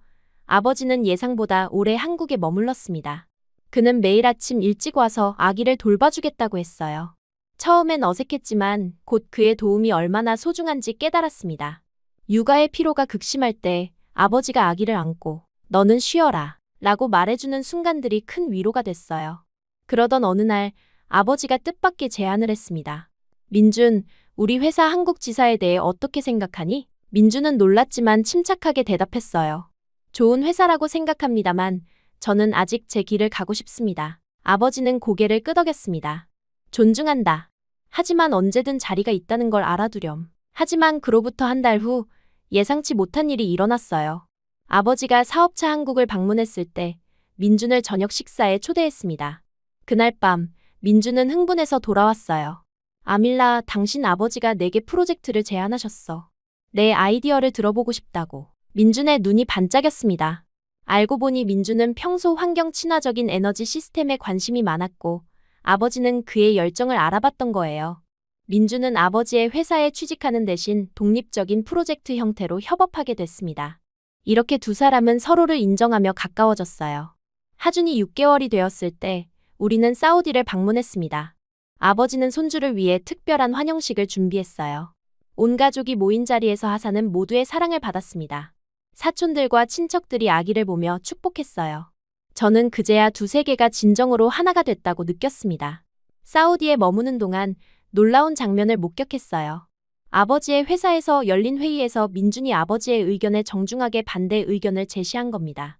아버지는 예상보다 오래 한국에 머물렀습니다. 그는 매일 아침 일찍 와서 아기를 돌봐주겠다고 했어요. 처음엔 어색했지만 곧 그의 도움이 얼마나 소중한지 깨달았습니다. 육아의 피로가 극심할 때 아버지가 아기를 안고 너는 쉬어라 라고 말해주는 순간들이 큰 위로가 됐어요. 그러던 어느 날 아버지가 뜻밖의 제안을 했습니다. 민준, 우리 회사 한국 지사에 대해 어떻게 생각하니? 민준은 놀랐지만 침착하게 대답했어요. 좋은 회사라고 생각합니다만 저는 아직 제 길을 가고 싶습니다. 아버지는 고개를 끄덕였습니다. 존중한다. 하지만 언제든 자리가 있다는 걸 알아두렴. 하지만 그로부터 한 달 후 예상치 못한 일이 일어났어요. 아버지가 사업차 한국을 방문했을 때 민준을 저녁 식사에 초대했습니다. 그날 밤 민준은 흥분해서 돌아왔어요. 아밀라, 당신 아버지가 내게 프로젝트를 제안하셨어. 내 아이디어를 들어보고 싶다고. 민준의 눈이 반짝였습니다. 알고 보니 민준은 평소 환경 친화적인 에너지 시스템에 관심이 많았고 아버지는 그의 열정을 알아봤던 거예요. 민준은 아버지의 회사에 취직하는 대신 독립적인 프로젝트 형태로 협업하게 됐습니다. 이렇게 두 사람은 서로를 인정하며 가까워졌어요. 하준이 6개월이 되었을 때 우리는 사우디를 방문했습니다. 아버지는 손주를 위해 특별한 환영식을 준비했어요. 온 가족이 모인 자리에서 하사는 모두의 사랑을 받았습니다. 사촌들과 친척들이 아기를 보며 축복했어요. 저는 그제야 두 세계가 진정으로 하나가 됐다고 느꼈습니다. 사우디에 머무는 동안 놀라운 장면을 목격했어요. 아버지의 회사에서 열린 회의에서 민준이 아버지의 의견에 정중하게 반대 의견을 제시한 겁니다.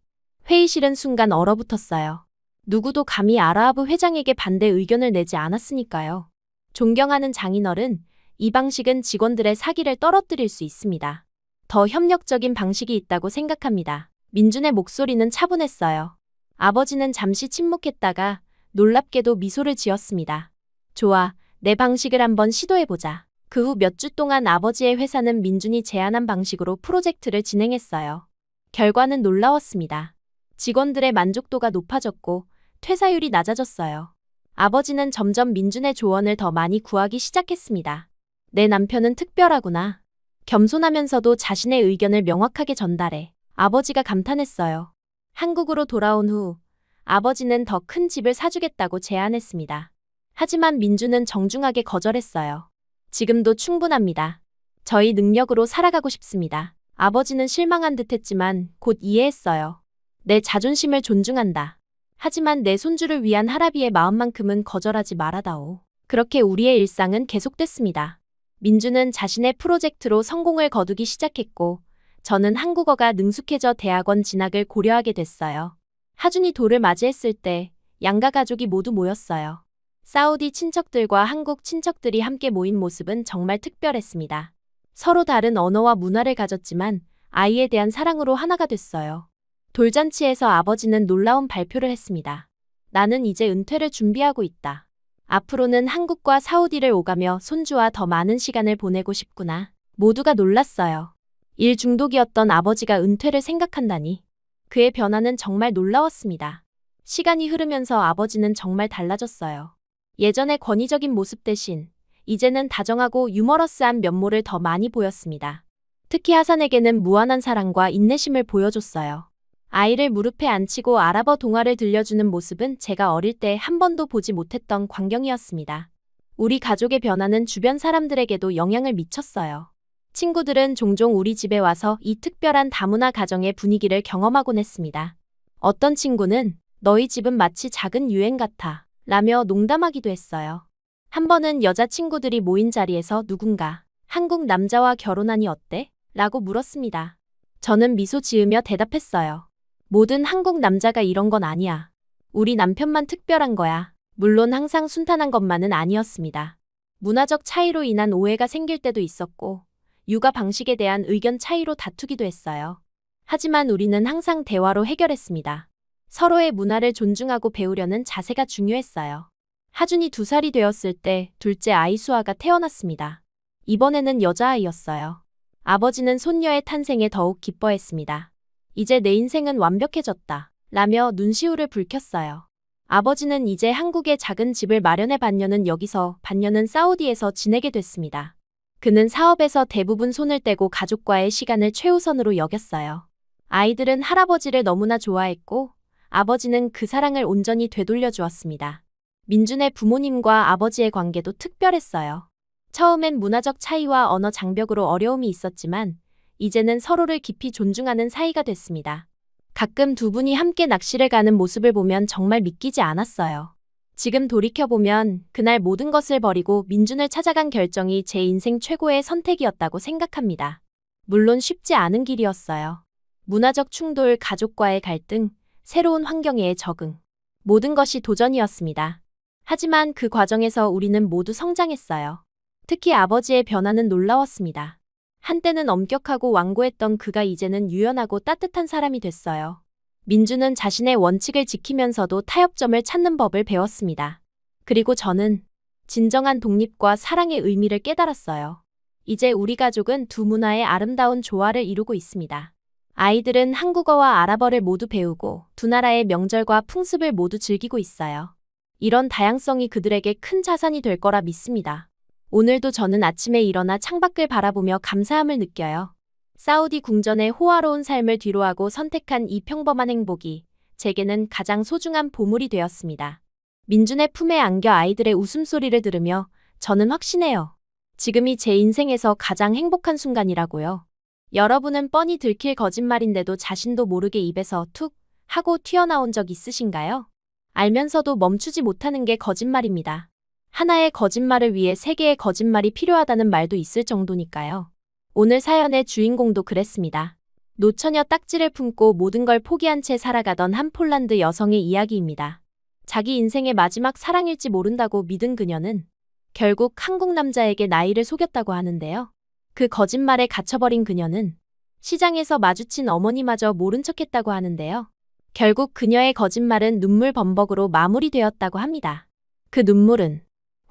회의실은 순간 얼어붙었어요. 누구도 감히 아라하브 회장에게 반대 의견을 내지 않았으니까요. 존경하는 장인어른, 이 방식은 직원들의 사기를 떨어뜨릴 수 있습니다. 더 협력적인 방식이 있다고 생각합니다. 민준의 목소리는 차분했어요. 아버지는 잠시 침묵했다가 놀랍게도 미소를 지었습니다. 좋아, 내 방식을 한번 시도해보자. 그 후 몇 주 동안 아버지의 회사는 민준이 제안한 방식으로 프로젝트를 진행했어요. 결과는 놀라웠습니다. 직원들의 만족도가 높아졌고 퇴사율이 낮아졌어요. 아버지는 점점 민준의 조언을 더 많이 구하기 시작했습니다. 내 남편은 특별하구나. 겸손하면서도 자신의 의견을 명확하게 전달해. 아버지가 감탄했어요. 한국으로 돌아온 후 아버지는 더 큰 집을 사주겠다고 제안했습니다. 하지만 민준은 정중하게 거절했어요. 지금도 충분합니다. 저희 능력으로 살아가고 싶습니다. 아버지는 실망한 듯했지만 곧 이해했어요. 내 자존심을 존중한다. 하지만 내 손주를 위한 할아비의 마음만큼은 거절하지 말아다오. 그렇게 우리의 일상은 계속됐습니다. 민준은 자신의 프로젝트로 성공을 거두기 시작했고 저는 한국어가 능숙해져 대학원 진학을 고려하게 됐어요. 하준이 돌을 맞이했을 때 양가 가족이 모두 모였어요. 사우디 친척들과 한국 친척들이 함께 모인 모습은 정말 특별했습니다. 서로 다른 언어와 문화를 가졌지만 아이에 대한 사랑으로 하나가 됐어요. 돌잔치에서 아버지는 놀라운 발표를 했습니다. 나는 이제 은퇴를 준비하고 있다. 앞으로는 한국과 사우디를 오가며 손주와 더 많은 시간을 보내고 싶구나. 모두가 놀랐어요. 일 중독이었던 아버지가 은퇴를 생각한다니. 그의 변화는 정말 놀라웠습니다. 시간이 흐르면서 아버지는 정말 달라졌어요. 예전의 권위적인 모습 대신 이제는 다정하고 유머러스한 면모를 더 많이 보였습니다. 특히 하산에게는 무한한 사랑과 인내심을 보여줬어요. 아이를 무릎에 앉히고 아랍어 동화를 들려주는 모습은 제가 어릴 때 한 번도 보지 못했던 광경이었습니다. 우리 가족의 변화는 주변 사람들에게도 영향을 미쳤어요. 친구들은 종종 우리 집에 와서 이 특별한 다문화 가정의 분위기를 경험하곤 했습니다. 어떤 친구는 너희 집은 마치 작은 유행 같아 라며 농담하기도 했어요. 한 번은 여자친구들이 모인 자리에서 누군가 한국 남자와 결혼하니 어때? 라고 물었습니다. 저는 미소 지으며 대답했어요. 모든 한국 남자가 이런 건 아니야. 우리 남편만 특별한 거야. 물론 항상 순탄한 것만은 아니었습니다. 문화적 차이로 인한 오해가 생길 때도 있었고, 육아 방식에 대한 의견 차이로 다투기도 했어요. 하지만 우리는 항상 대화로 해결했습니다. 서로의 문화를 존중하고 배우려는 자세가 중요했어요. 하준이 2살이 되었을 때 둘째 아이 수아가 태어났습니다. 이번에는 여자아이였어요. 아버지는 손녀의 탄생에 더욱 기뻐했습니다. 이제 내 인생은 완벽해졌다 라며 눈시울을 붉혔어요. 아버지는 이제 한국에 작은 집을 마련해 반년은 여기서 반년은 사우디에서 지내게 됐습니다. 그는 사업에서 대부분 손을 떼고 가족과의 시간을 최우선으로 여겼어요. 아이들은 할아버지를 너무나 좋아했고 아버지는 그 사랑을 온전히 되돌려 주었습니다. 민준의 부모님과 아버지의 관계도 특별했어요. 처음엔 문화적 차이와 언어 장벽으로 어려움이 있었지만 이제는 서로를 깊이 존중하는 사이가 됐습니다. 가끔 두 분이 함께 낚시를 가는 모습을 보면 정말 믿기지 않았어요. 지금 돌이켜보면 그날 모든 것을 버리고 민준을 찾아간 결정이 제 인생 최고의 선택이었다고 생각합니다. 물론 쉽지 않은 길이었어요. 문화적 충돌, 가족과의 갈등, 새로운 환경에 적응. 모든 것이 도전이었습니다. 하지만 그 과정에서 우리는 모두 성장했어요. 특히 아버지의 변화는 놀라웠습니다. 한때는 엄격하고 완고했던 그가 이제는 유연하고 따뜻한 사람이 됐어요. 민주는 자신의 원칙을 지키면서도 타협점을 찾는 법을 배웠습니다. 그리고 저는 진정한 독립과 사랑의 의미를 깨달았어요. 이제 우리 가족은 두 문화의 아름다운 조화를 이루고 있습니다. 아이들은 한국어와 아랍어를 모두 배우고 두 나라의 명절과 풍습을 모두 즐기고 있어요. 이런 다양성이 그들에게 큰 자산이 될 거라 믿습니다. 오늘도 저는 아침에 일어나 창밖을 바라보며 감사함을 느껴요. 사우디 궁전의 호화로운 삶을 뒤로하고 선택한 이 평범한 행복이 제게는 가장 소중한 보물이 되었습니다. 민준의 품에 안겨 아이들의 웃음소리를 들으며 저는 확신해요. 지금이 제 인생에서 가장 행복한 순간이라고요. 여러분은 뻔히 들킬 거짓말인데도 자신도 모르게 입에서 툭 하고 튀어나온 적 있으신가요? 알면서도 멈추지 못하는 게 거짓말입니다. 하나의 거짓말을 위해 3개의 거짓말이 필요하다는 말도 있을 정도니까요. 오늘 사연의 주인공도 그랬습니다. 노처녀 딱지를 품고 모든 걸 포기한 채 살아가던 한 폴란드 여성의 이야기입니다. 자기 인생의 마지막 사랑일지 모른다고 믿은 그녀는 결국 한국 남자에게 나이를 속였다고 하는데요. 그 거짓말에 갇혀버린 그녀는 시장에서 마주친 어머니마저 모른 척했다고 하는데요. 결국 그녀의 거짓말은 눈물 범벅으로 마무리되었다고 합니다. 그 눈물은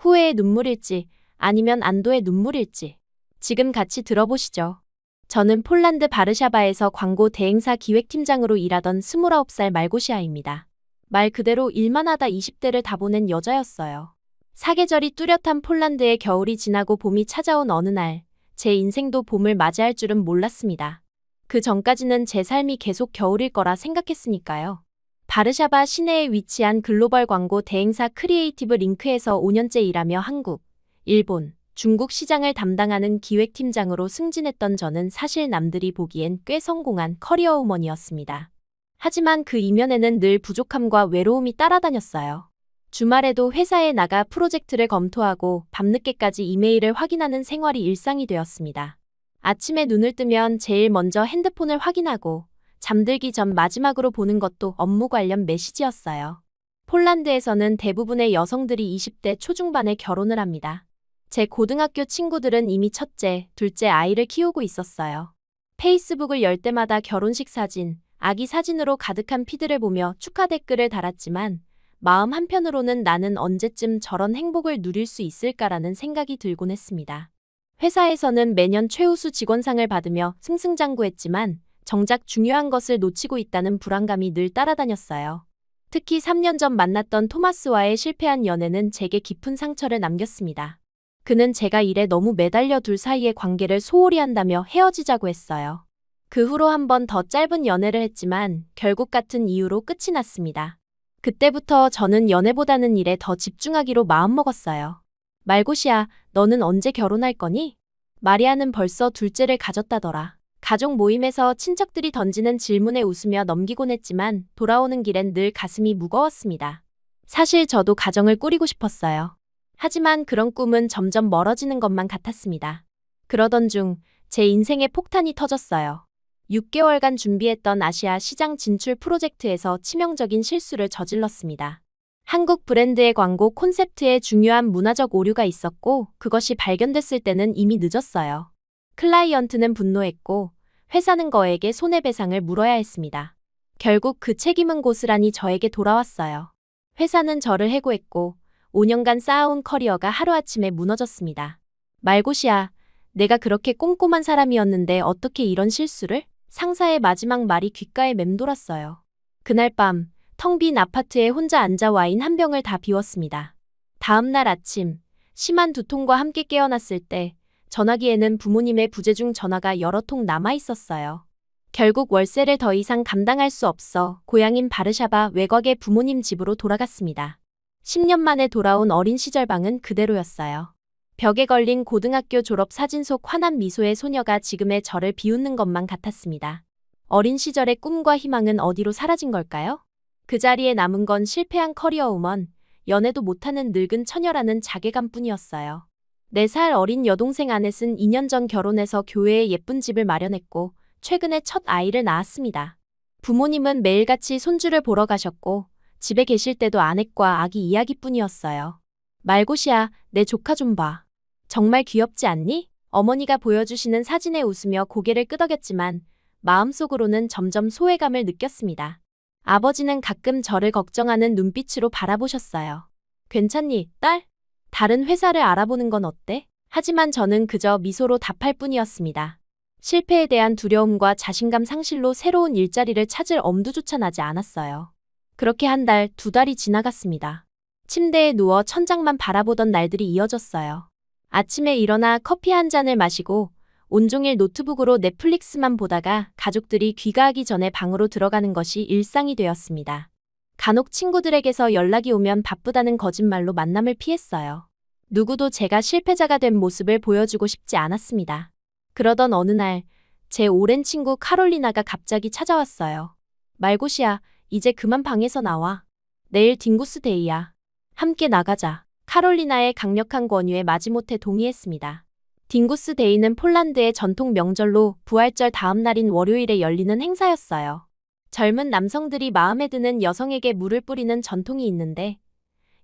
후회의 눈물일지 아니면 안도의 눈물일지 지금 같이 들어보시죠. 저는 폴란드 바르샤바에서 광고 대행사 기획팀장으로 일하던 29살 말고시아입니다. 말 그대로 일만 하다 20대를 다 보낸 여자였어요. 사계절이 뚜렷한 폴란드의 겨울이 지나고 봄이 찾아온 어느 날, 제 인생도 봄을 맞이할 줄은 몰랐습니다. 그 전까지는 제 삶이 계속 겨울일 거라 생각했으니까요. 바르샤바 시내에 위치한 글로벌 광고 대행사 크리에이티브 링크에서 5년째 일하며 한국, 일본, 중국 시장을 담당하는 기획팀장으로 승진했던 저는 사실 남들이 보기엔 꽤 성공한 커리어우먼이었습니다. 하지만 그 이면에는 늘 부족함과 외로움이 따라다녔어요. 주말에도 회사에 나가 프로젝트를 검토하고 밤늦게까지 이메일을 확인하는 생활이 일상이 되었습니다. 아침에 눈을 뜨면 제일 먼저 핸드폰을 확인하고 잠들기 전 마지막으로 보는 것도 업무 관련 메시지였어요. 폴란드에서는 대부분의 여성들이 20대 초중반에 결혼을 합니다. 제 고등학교 친구들은 이미 첫째, 둘째 아이를 키우고 있었어요. 페이스북을 열 때마다 결혼식 사진, 아기 사진으로 가득한 피드를 보며 축하 댓글을 달았지만 마음 한편으로는 나는 언제쯤 저런 행복을 누릴 수 있을까라는 생각이 들곤 했습니다. 회사에서는 매년 최우수 직원상을 받으며 승승장구했지만 정작 중요한 것을 놓치고 있다는 불안감이 늘 따라다녔어요. 특히 3년 전 만났던 토마스와의 실패한 연애는 제게 깊은 상처를 남겼습니다. 그는 제가 일에 너무 매달려 둘 사이의 관계를 소홀히 한다며 헤어지자고 했어요. 그 후로 한 번 더 짧은 연애를 했지만 결국 같은 이유로 끝이 났습니다. 그때부터 저는 연애보다는 일에 더 집중하기로 마음먹었어요. 말고시야, 너는 언제 결혼할 거니? 마리아는 벌써 둘째를 가졌다더라. 가족 모임에서 친척들이 던지는 질문에 웃으며 넘기곤 했지만 돌아오는 길엔 늘 가슴이 무거웠습니다. 사실 저도 가정을 꾸리고 싶었어요. 하지만 그런 꿈은 점점 멀어지는 것만 같았습니다. 그러던 중 제 인생의 폭탄이 터졌어요. 6개월간 준비했던 아시아 시장 진출 프로젝트에서 치명적인 실수를 저질렀습니다. 한국 브랜드의 광고 콘셉트에 중요한 문화적 오류가 있었고 그것이 발견됐을 때는 이미 늦었어요. 클라이언트는 분노했고 회사는 거액의 손해배상을 물어야 했습니다. 결국 그 책임은 고스란히 저에게 돌아왔어요. 회사는 저를 해고했고 5년간 쌓아온 커리어가 하루아침에 무너졌습니다. 말고시야, 내가 그렇게 꼼꼼한 사람이었는데 어떻게 이런 실수를? 상사의 마지막 말이 귓가에 맴돌았어요. 그날 밤 텅 빈 아파트에 혼자 앉아 와인 한 병을 다 비웠습니다. 다음 날 아침 심한 두통과 함께 깨어났을 때 전화기에는 부모님의 부재중 전화가 여러 통 남아 있었어요. 결국 월세를 더 이상 감당할 수 없어 고향인 바르샤바 외곽의 부모님 집으로 돌아갔습니다. 10년 만에 돌아온 어린 시절 방은 그대로였어요. 벽에 걸린 고등학교 졸업 사진 속 환한 미소의 소녀가 지금의 저를 비웃는 것만 같았습니다. 어린 시절의 꿈과 희망은 어디로 사라진 걸까요? 그 자리에 남은 건 실패한 커리어 우먼, 연애도 못하는 늙은 처녀라는 자괴감뿐이었어요. 4살 어린 여동생 아넷은 2년 전 결혼해서 교회에 예쁜 집을 마련했고 최근에 첫 아이를 낳았습니다. 부모님은 매일같이 손주를 보러 가셨고 집에 계실 때도 아넷과 아기 이야기뿐이었어요. 말고시야, 내 조카 좀 봐. 정말 귀엽지 않니? 어머니가 보여주시는 사진에 웃으며 고개를 끄덕였지만 마음속으로는 점점 소외감을 느꼈습니다. 아버지는 가끔 저를 걱정하는 눈빛으로 바라보셨어요. 괜찮니, 딸? 다른 회사를 알아보는 건 어때? 하지만 저는 그저 미소로 답할 뿐이었습니다. 실패에 대한 두려움과 자신감 상실로 새로운 일자리를 찾을 엄두조차 나지 않았어요. 그렇게 한 달, 2달이 지나갔습니다. 침대에 누워 천장만 바라보던 날들이 이어졌어요. 아침에 일어나 커피 한 잔을 마시고 온종일 노트북으로 넷플릭스만 보다가 가족들이 귀가하기 전에 방으로 들어가는 것이 일상이 되었습니다. 간혹 친구들에게서 연락이 오면 바쁘다는 거짓말로 만남을 피했어요. 누구도 제가 실패자가 된 모습을 보여주고 싶지 않았습니다. 그러던 어느 날, 제 오랜 친구 카롤리나가 갑자기 찾아왔어요. 말고시야, 이제 그만 방에서 나와. 내일 딩구스 데이야. 함께 나가자. 카롤리나의 강력한 권유에 마지못해 동의했습니다. 딩구스 데이는 폴란드의 전통 명절로 부활절 다음 날인 월요일에 열리는 행사였어요. 젊은 남성들이 마음에 드는 여성에게 물을 뿌리는 전통이 있는데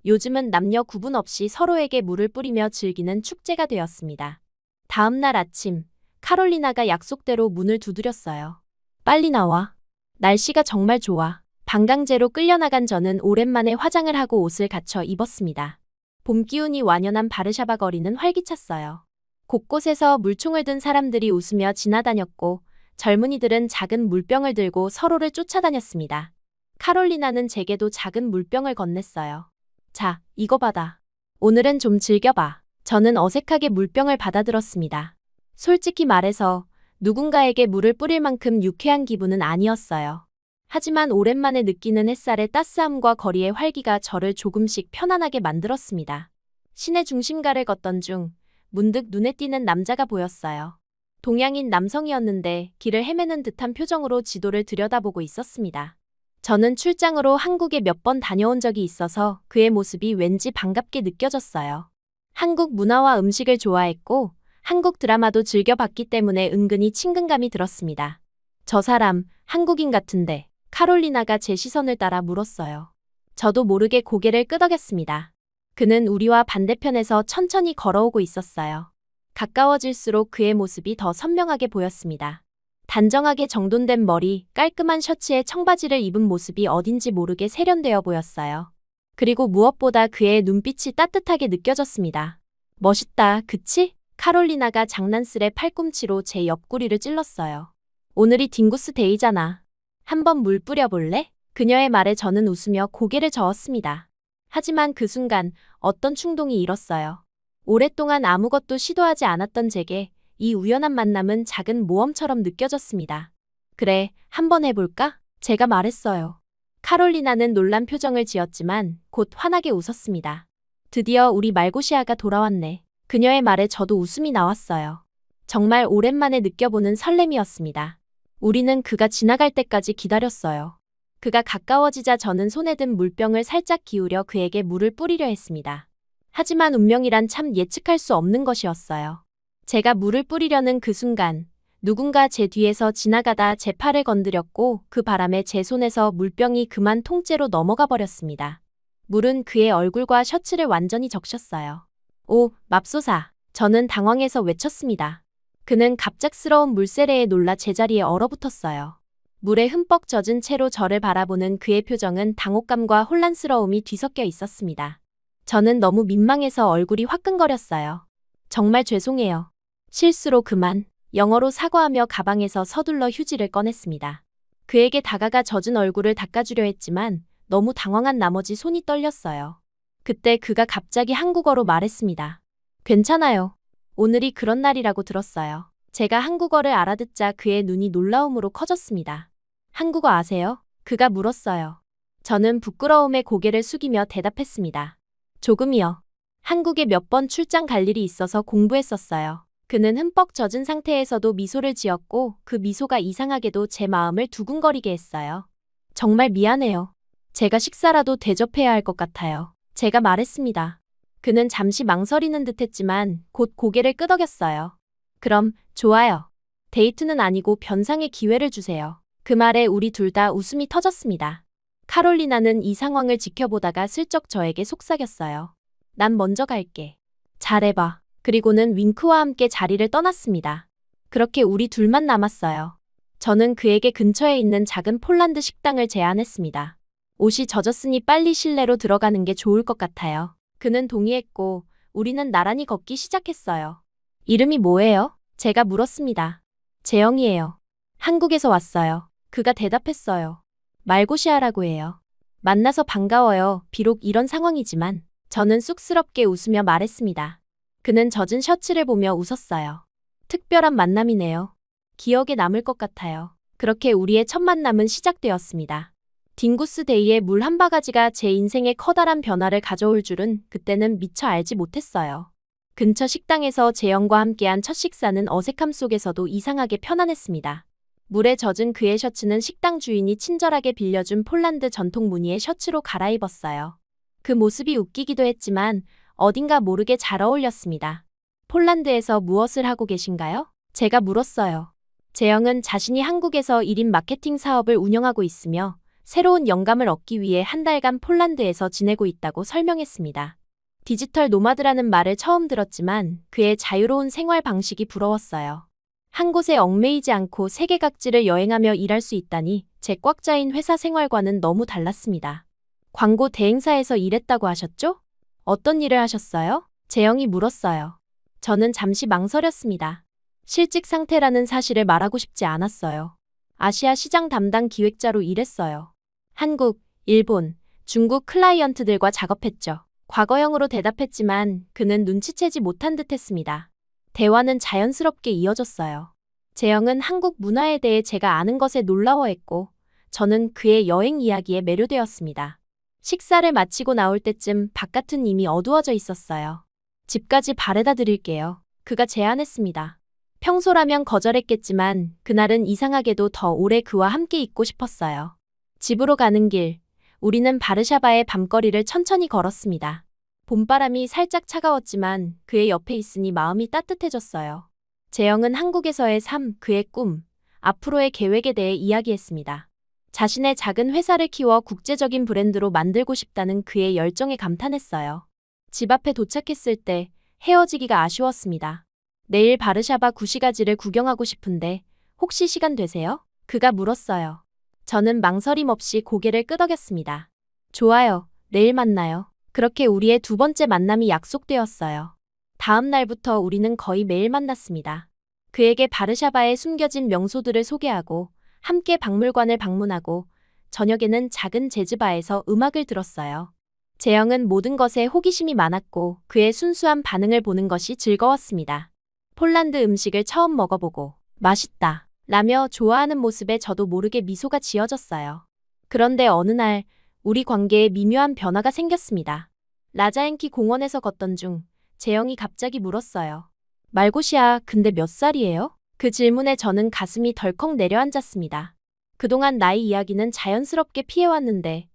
요즘은 남녀 구분 없이 서로에게 물을 뿌리며 즐기는 축제가 되었습니다. 다음 날 아침, 카롤리나가 약속대로 문을 두드렸어요. 빨리 나와. 날씨가 정말 좋아. 방강제로 끌려나간 저는 오랜만에 화장을 하고 옷을 갖춰 입었습니다. 봄 기운이 완연한 바르샤바 거리는 활기찼어요. 곳곳에서 물총을 든 사람들이 웃으며 지나다녔고 젊은이들은 작은 물병을 들고 서로를 쫓아다녔습니다. 카롤리나는 제게도 작은 물병을 건넸어요. 자, 이거 받아. 오늘은 좀 즐겨봐. 저는 어색하게 물병을 받아들었습니다. 솔직히 말해서 누군가에게 물을 뿌릴 만큼 유쾌한 기분은 아니었어요. 하지만 오랜만에 느끼는 햇살의 따스함과 거리의 활기가 저를 조금씩 편안하게 만들었습니다. 시내 중심가를 걷던 중 문득 눈에 띄는 남자가 보였어요. 동양인 남성이었는데 길을 헤매는 듯한 표정으로 지도를 들여다보고 있었습니다. 저는 출장으로 한국에 몇 번 다녀온 적이 있어서 그의 모습이 왠지 반갑게 느껴졌어요. 한국 문화와 음식을 좋아했고 한국 드라마도 즐겨봤기 때문에 은근히 친근감이 들었습니다. 저 사람 한국인 같은데? 카롤리나가 제 시선을 따라 물었어요. 저도 모르게 고개를 끄덕였습니다. 그는 우리와 반대편에서 천천히 걸어오고 있었어요. 가까워질수록 그의 모습이 더 선명하게 보였습니다. 단정하게 정돈된 머리, 깔끔한 셔츠에 청바지를 입은 모습이 어딘지 모르게 세련되어 보였어요. 그리고 무엇보다 그의 눈빛이 따뜻하게 느껴졌습니다. 멋있다, 그치? 카롤리나가 장난스레 팔꿈치로 제 옆구리를 찔렀어요. 오늘이 딩구스 데이잖아. 한번 물 뿌려볼래? 그녀의 말에 저는 웃으며 고개를 저었습니다. 하지만 그 순간 어떤 충동이 일었어요. 오랫동안 아무것도 시도하지 않았던 제게 이 우연한 만남은 작은 모험처럼 느껴졌습니다. 그래, 한번 해볼까? 제가 말했어요. 카롤리나는 놀란 표정을 지었지만 곧 환하게 웃었습니다. 드디어 우리 말고시아가 돌아왔네. 그녀의 말에 저도 웃음이 나왔어요. 정말 오랜만에 느껴보는 설렘이었습니다. 우리는 그가 지나갈 때까지 기다렸어요. 그가 가까워지자 저는 손에 든 물병을 살짝 기울여 그에게 물을 뿌리려 했습니다. 하지만 운명이란 참 예측할 수 없는 것이었어요. 제가 물을 뿌리려는 그 순간 누군가 제 뒤에서 지나가다 제 팔을 건드렸고 그 바람에 제 손에서 물병이 그만 통째로 넘어가 버렸습니다. 물은 그의 얼굴과 셔츠를 완전히 적셨어요. 오, 맙소사. 저는 당황해서 외쳤습니다. 그는 갑작스러운 물세례에 놀라 제자리에 얼어붙었어요. 물에 흠뻑 젖은 채로 저를 바라보는 그의 표정은 당혹감과 혼란스러움이 뒤섞여 있었습니다. 저는 너무 민망해서 얼굴이 화끈거렸어요. 정말 죄송해요. 실수로 그만. 영어로 사과하며 가방에서 서둘러 휴지를 꺼냈습니다. 그에게 다가가 젖은 얼굴을 닦아주려 했지만 너무 당황한 나머지 손이 떨렸어요. 그때 그가 갑자기 한국어로 말했습니다. 괜찮아요. 오늘이 그런 날이라고 들었어요. 제가 한국어를 알아듣자 그의 눈이 놀라움으로 커졌습니다. 한국어 아세요? 그가 물었어요. 저는 부끄러움에 고개를 숙이며 대답했습니다. 조금이요. 한국에 몇 번 출장 갈 일이 있어서 공부했었어요. 그는 흠뻑 젖은 상태에서도 미소를 지었고 그 미소가 이상하게도 제 마음을 두근거리게 했어요. 정말 미안해요. 제가 식사라도 대접해야 할 것 같아요. 제가 말했습니다. 그는 잠시 망설이는 듯했지만 곧 고개를 끄덕였어요. 그럼 좋아요. 데이트는 아니고 변상의 기회를 주세요. 그 말에 우리 둘 다 웃음이 터졌습니다. 카롤리나는 이 상황을 지켜보다가 슬쩍 저에게 속삭였어요. 난 먼저 갈게. 잘해봐. 그리고는 윙크와 함께 자리를 떠났습니다. 그렇게 우리 둘만 남았어요. 저는 그에게 근처에 있는 작은 폴란드 식당을 제안했습니다. 옷이 젖었으니 빨리 실내로 들어가는 게 좋을 것 같아요. 그는 동의했고 우리는 나란히 걷기 시작했어요. 이름이 뭐예요? 제가 물었습니다. 재영이에요. 한국에서 왔어요. 그가 대답했어요. 말고시아라고 해요. 만나서 반가워요. 비록 이런 상황이지만. 저는 쑥스럽게 웃으며 말했습니다. 그는 젖은 셔츠를 보며 웃었어요. 특별한 만남이네요. 기억에 남을 것 같아요. 그렇게 우리의 첫 만남은 시작되었습니다. 딩구스 데이의 물 한 바가지가 제 인생에 커다란 변화를 가져올 줄은 그때는 미처 알지 못했어요. 근처 식당에서 재영과 함께한 첫 식사는 어색함 속에서도 이상하게 편안했습니다. 물에 젖은 그의 셔츠는 식당 주인이 친절하게 빌려준 폴란드 전통 무늬의 셔츠로 갈아입었어요. 그 모습이 웃기기도 했지만 어딘가 모르게 잘 어울렸습니다. 폴란드에서 무엇을 하고 계신가요? 제가 물었어요. 재영은 자신이 한국에서 1인 마케팅 사업을 운영하고 있으며 새로운 영감을 얻기 위해 한 달간 폴란드에서 지내고 있다고 설명했습니다. 디지털 노마드라는 말을 처음 들었지만 그의 자유로운 생활 방식이 부러웠어요. 한 곳에 얽매이지 않고 세계 각지를 여행하며 일할 수 있다니 제 꽉 짜인 회사 생활과는 너무 달랐습니다. 광고 대행사에서 일했다고 하셨죠? 어떤 일을 하셨어요? 재영이 물었어요. 저는 잠시 망설였습니다. 실직 상태라는 사실을 말하고 싶지 않았어요. 아시아 시장 담당 기획자로 일했어요. 한국, 일본, 중국 클라이언트들과 작업했죠. 과거형으로 대답했지만 그는 눈치채지 못한 듯했습니다. 대화는 자연스럽게 이어졌어요. 재영은 한국 문화에 대해 제가 아는 것에 놀라워했고 저는 그의 여행 이야기에 매료되었습니다. 식사를 마치고 나올 때쯤 바깥은 이미 어두워져 있었어요. 집까지 바래다 드릴게요. 그가 제안했습니다. 평소라면 거절했겠지만 그날은 이상하게도 더 오래 그와 함께 있고 싶었어요. 집으로 가는 길, 우리는 바르샤바의 밤거리를 천천히 걸었습니다. 봄바람이 살짝 차가웠지만 그의 옆에 있으니 마음이 따뜻해졌어요. 재영은 한국에서의 삶, 그의 꿈, 앞으로의 계획에 대해 이야기했습니다. 자신의 작은 회사를 키워 국제적인 브랜드로 만들고 싶다는 그의 열정에 감탄했어요. 집 앞에 도착했을 때 헤어지기가 아쉬웠습니다. 내일 바르샤바 구시가지를 구경하고 싶은데 혹시 시간 되세요? 그가 물었어요. 저는 망설임 없이 고개를 끄덕였습니다. 좋아요. 내일 만나요. 그렇게 우리의 두 번째 만남이 약속되었어요. 다음 날부터 우리는 거의 매일 만났습니다. 그에게 바르샤바에 숨겨진 명소들을 소개하고 함께 박물관을 방문하고 저녁에는 작은 재즈바에서 음악을 들었어요. 재영은 모든 것에 호기심이 많았고 그의 순수한 반응을 보는 것이 즐거웠습니다. 폴란드 음식을 처음 먹어보고 맛있다 라며 좋아하는 모습에 저도 모르게 미소가 지어졌어요. 그런데 어느 날 우리 관계에 미묘한 변화가 생겼습니다. 라자앤키 공원에서 걷던 중 재영이 갑자기 물었어요. 말고시야, 근데 몇 살이에요? 그 질문에 저는 가슴이 덜컥 내려앉았습니다. 그동안 나이 이야기는 자연스럽게 피해왔는데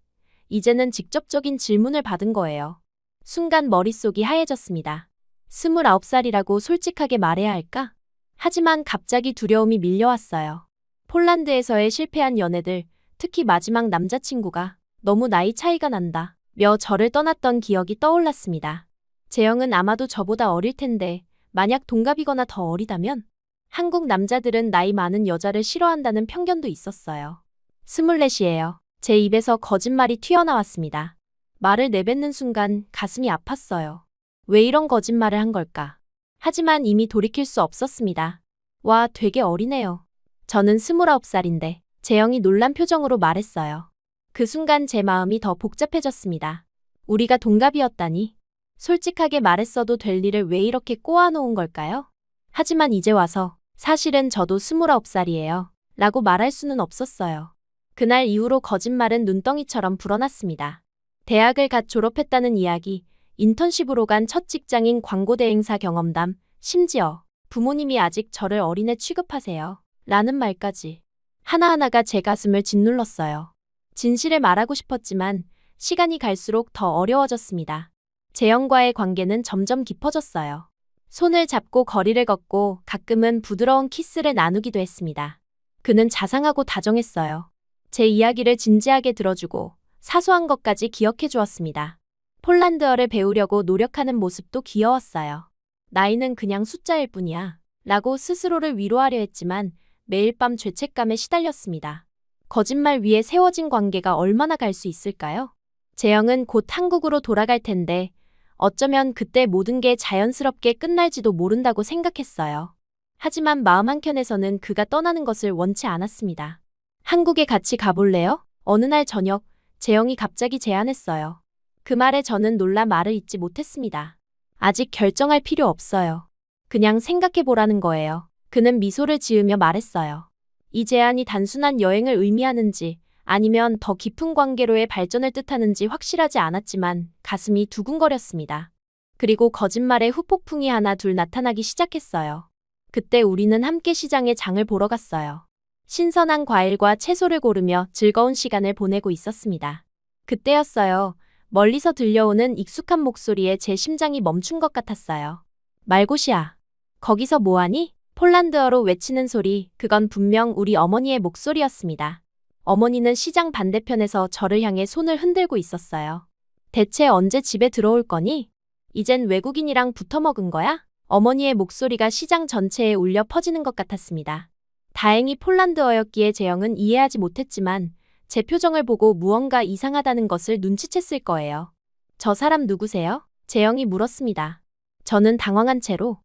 이제는 직접적인 질문을 받은 거예요. 순간 머릿속이 하얘졌습니다. 29살이라고 솔직하게 말해야 할까? 하지만 갑자기 두려움이 밀려왔어요. 폴란드에서의 실패한 연애들, 특히 마지막 남자친구가 너무 나이 차이가 난다 며 저를 떠났던 기억이 떠올랐습니다. 재영은 아마도 저보다 어릴 텐데 만약 동갑이거나 더 어리다면? 한국 남자들은 나이 많은 여자를 싫어한다는 편견도 있었어요. 24이에요. 제 입에서 거짓말이 튀어나왔습니다. 말을 내뱉는 순간 가슴이 아팠어요. 왜 이런 거짓말을 한 걸까? 하지만 이미 돌이킬 수 없었습니다. 와, 되게 어리네요. 저는 29살인데 재영이 놀란 표정으로 말했어요. 그 순간 제 마음이 더 복잡해졌습니다. 우리가 동갑이었다니. 솔직하게 말했어도 될 일을 왜 이렇게 꼬아놓은 걸까요? 하지만 이제 와서 사실은 저도 29살이에요. 라고 말할 수는 없었어요. 그날 이후로 거짓말은 눈덩이처럼 불어났습니다. 대학을 갓 졸업했다는 이야기, 인턴십으로 간 첫 직장인 광고 대행사 경험담, 심지어 부모님이 아직 저를 어린애 취급하세요. 라는 말까지. 하나하나가 제 가슴을 짓눌렀어요. 진실을 말하고 싶었지만 시간이 갈수록 더 어려워졌습니다. 재영과의 관계는 점점 깊어졌어요. 손을 잡고 거리를 걷고 가끔은 부드러운 키스를 나누기도 했습니다. 그는 자상하고 다정했어요. 제 이야기를 진지하게 들어주고 사소한 것까지 기억해 주었습니다. 폴란드어를 배우려고 노력하는 모습도 귀여웠어요. 나이는 그냥 숫자일 뿐이야. 라고 스스로를 위로하려 했지만 매일 밤 죄책감에 시달렸습니다. 거짓말 위에 세워진 관계가 얼마나 갈 수 있을까요? 재영은 곧 한국으로 돌아갈 텐데 어쩌면 그때 모든 게 자연스럽게 끝날지도 모른다고 생각했어요. 하지만 마음 한켠에서는 그가 떠나는 것을 원치 않았습니다. 한국에 같이 가볼래요? 어느 날 저녁, 재영이 갑자기 제안했어요. 그 말에 저는 놀라 말을 잇지 못했습니다. 아직 결정할 필요 없어요. 그냥 생각해보라는 거예요. 그는 미소를 지으며 말했어요. 이 제안이 단순한 여행을 의미하는지 아니면 더 깊은 관계로의 발전을 뜻하는지 확실하지 않았지만 가슴이 두근거렸습니다. 그리고 거짓말의 후폭풍이 하나 둘 나타나기 시작했어요. 그때 우리는 함께 시장에 장을 보러 갔어요. 신선한 과일과 채소를 고르며 즐거운 시간을 보내고 있었습니다. 그때였어요. 멀리서 들려오는 익숙한 목소리에 제 심장이 멈춘 것 같았어요. 말고시야. 거기서 뭐하니? 폴란드어로 외치는 소리, 그건 분명 우리 어머니의 목소리였습니다. 어머니는 시장 반대편에서 저를 향해 손을 흔들고 있었어요. 대체 언제 집에 들어올 거니? 이젠 외국인이랑 붙어먹은 거야? 어머니의 목소리가 시장 전체에 울려 퍼지는 것 같았습니다. 다행히 폴란드어였기에 재영은 이해하지 못했지만 제 표정을 보고 무언가 이상하다는 것을 눈치챘을 거예요. 저 사람 누구세요? 재영이 물었습니다. 저는 당황한 채로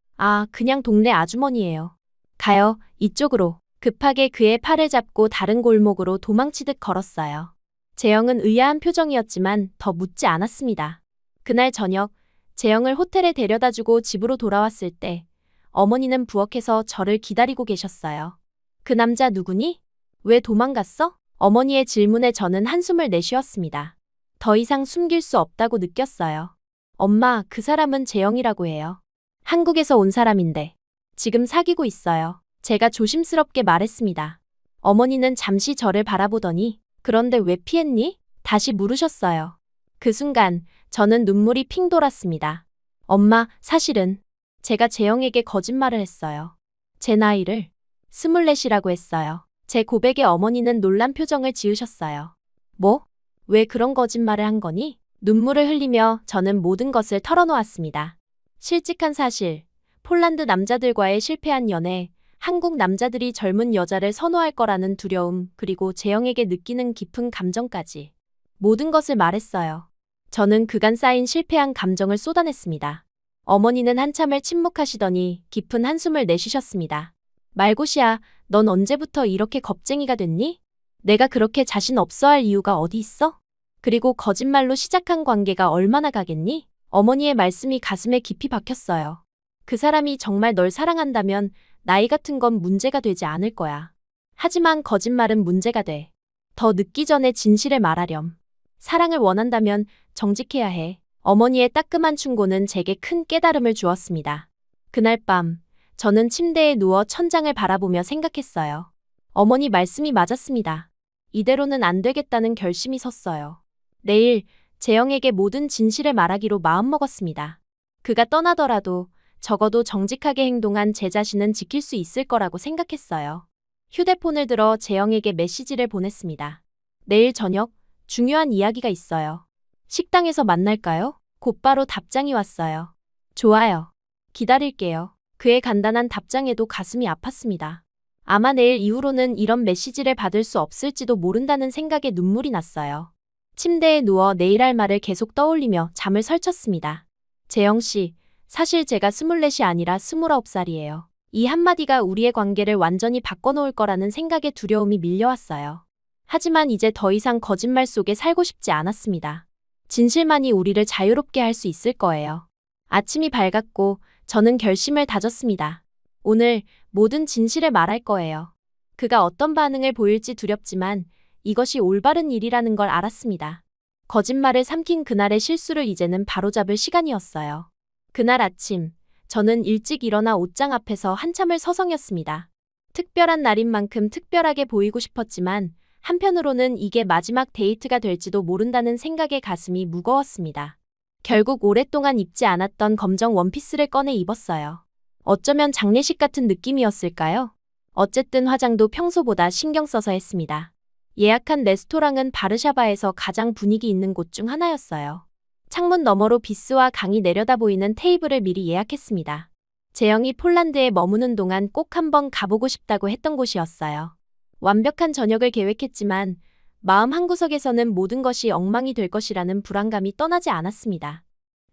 그냥 동네 아주머니예요. 가요, 이쪽으로. 급하게 그의 팔을 잡고 다른 골목으로 도망치듯 걸었어요. 재영은 의아한 표정이었지만 더 묻지 않았습니다. 그날 저녁, 재영을 호텔에 데려다주고 집으로 돌아왔을 때 어머니는 부엌에서 저를 기다리고 계셨어요. 그 남자 누구니? 왜 도망갔어? 어머니의 질문에 저는 한숨을 내쉬었습니다. 더 이상 숨길 수 없다고 느꼈어요. 엄마, 그 사람은 재영이라고 해요. 한국에서 온 사람인데 지금 사귀고 있어요. 제가 조심스럽게 말했습니다. 어머니는 잠시 저를 바라보더니 그런데 왜 피했니? 다시 물으셨어요. 그 순간 저는 눈물이 핑 돌았습니다. 엄마, 사실은 제가 재영에게 거짓말을 했어요. 제 나이를 24이라고 했어요. 제 고백에 어머니는 놀란 표정을 지으셨어요. 뭐? 왜 그런 거짓말을 한 거니? 눈물을 흘리며 저는 모든 것을 털어놓았습니다. 실직한 사실, 폴란드 남자들과의 실패한 연애, 한국 남자들이 젊은 여자를 선호할 거라는 두려움, 그리고 재영에게 느끼는 깊은 감정까지. 모든 것을 말했어요. 저는 그간 쌓인 실패한 감정을 쏟아냈습니다. 어머니는 한참을 침묵하시더니 깊은 한숨을 내쉬셨습니다. 말고시야, 넌 언제부터 이렇게 겁쟁이가 됐니? 내가 그렇게 자신 없어 할 이유가 어디 있어? 그리고 거짓말로 시작한 관계가 얼마나 가겠니? 어머니의 말씀이 가슴에 깊이 박혔어요. 그 사람이 정말 널 사랑한다면 나이 같은 건 문제가 되지 않을 거야. 하지만 거짓말은 문제가 돼. 더 늦기 전에 진실을 말하렴. 사랑을 원한다면 정직해야 해. 어머니의 따끔한 충고는 제게 큰 깨달음을 주었습니다. 그날 밤, 저는 침대에 누워 천장을 바라보며 생각했어요. 어머니 말씀이 맞았습니다. 이대로는 안 되겠다는 결심이 섰어요. 내일 재영에게 모든 진실을 말하기로 마음먹었습니다. 그가 떠나더라도 적어도 정직하게 행동한 제 자신은 지킬 수 있을 거라고 생각했어요. 휴대폰을 들어 재영에게 메시지를 보냈습니다. 내일 저녁 중요한 이야기가 있어요. 식당에서 만날까요? 곧바로 답장이 왔어요. 좋아요. 기다릴게요. 그의 간단한 답장에도 가슴이 아팠습니다. 아마 내일 이후로는 이런 메시지를 받을 수 없을지도 모른다는 생각에 눈물이 났어요. 침대에 누워 내일 할 말을 계속 떠올리며 잠을 설쳤습니다. 재영 씨, 사실 제가 24이 아니라 29살이에요. 이 한마디가 우리의 관계를 완전히 바꿔놓을 거라는 생각에 두려움이 밀려왔어요. 하지만 이제 더 이상 거짓말 속에 살고 싶지 않았습니다. 진실만이 우리를 자유롭게 할 수 있을 거예요. 아침이 밝았고 저는 결심을 다졌습니다. 오늘 모든 진실을 말할 거예요. 그가 어떤 반응을 보일지 두렵지만 이것이 올바른 일이라는 걸 알았습니다. 거짓말을 삼킨 그날의 실수를 이제는 바로잡을 시간이었어요. 그날 아침, 저는 일찍 일어나 옷장 앞에서 한참을 서성였습니다. 특별한 날인 만큼 특별하게 보이고 싶었지만 한편으로는 이게 마지막 데이트가 될지도 모른다는 생각에 가슴이 무거웠습니다. 결국 오랫동안 입지 않았던 검정 원피스를 꺼내 입었어요. 어쩌면 장례식 같은 느낌이었을까요? 어쨌든 화장도 평소보다 신경 써서 했습니다. 예약한 레스토랑은 바르샤바에서 가장 분위기 있는 곳 중 하나였어요. 창문 너머로 비스와 강이 내려다 보이는 테이블을 미리 예약했습니다. 재영이 폴란드에 머무는 동안 꼭 한번 가보고 싶다고 했던 곳이었어요. 완벽한 저녁을 계획했지만 마음 한구석에서는 모든 것이 엉망이 될 것이라는 불안감이 떠나지 않았습니다.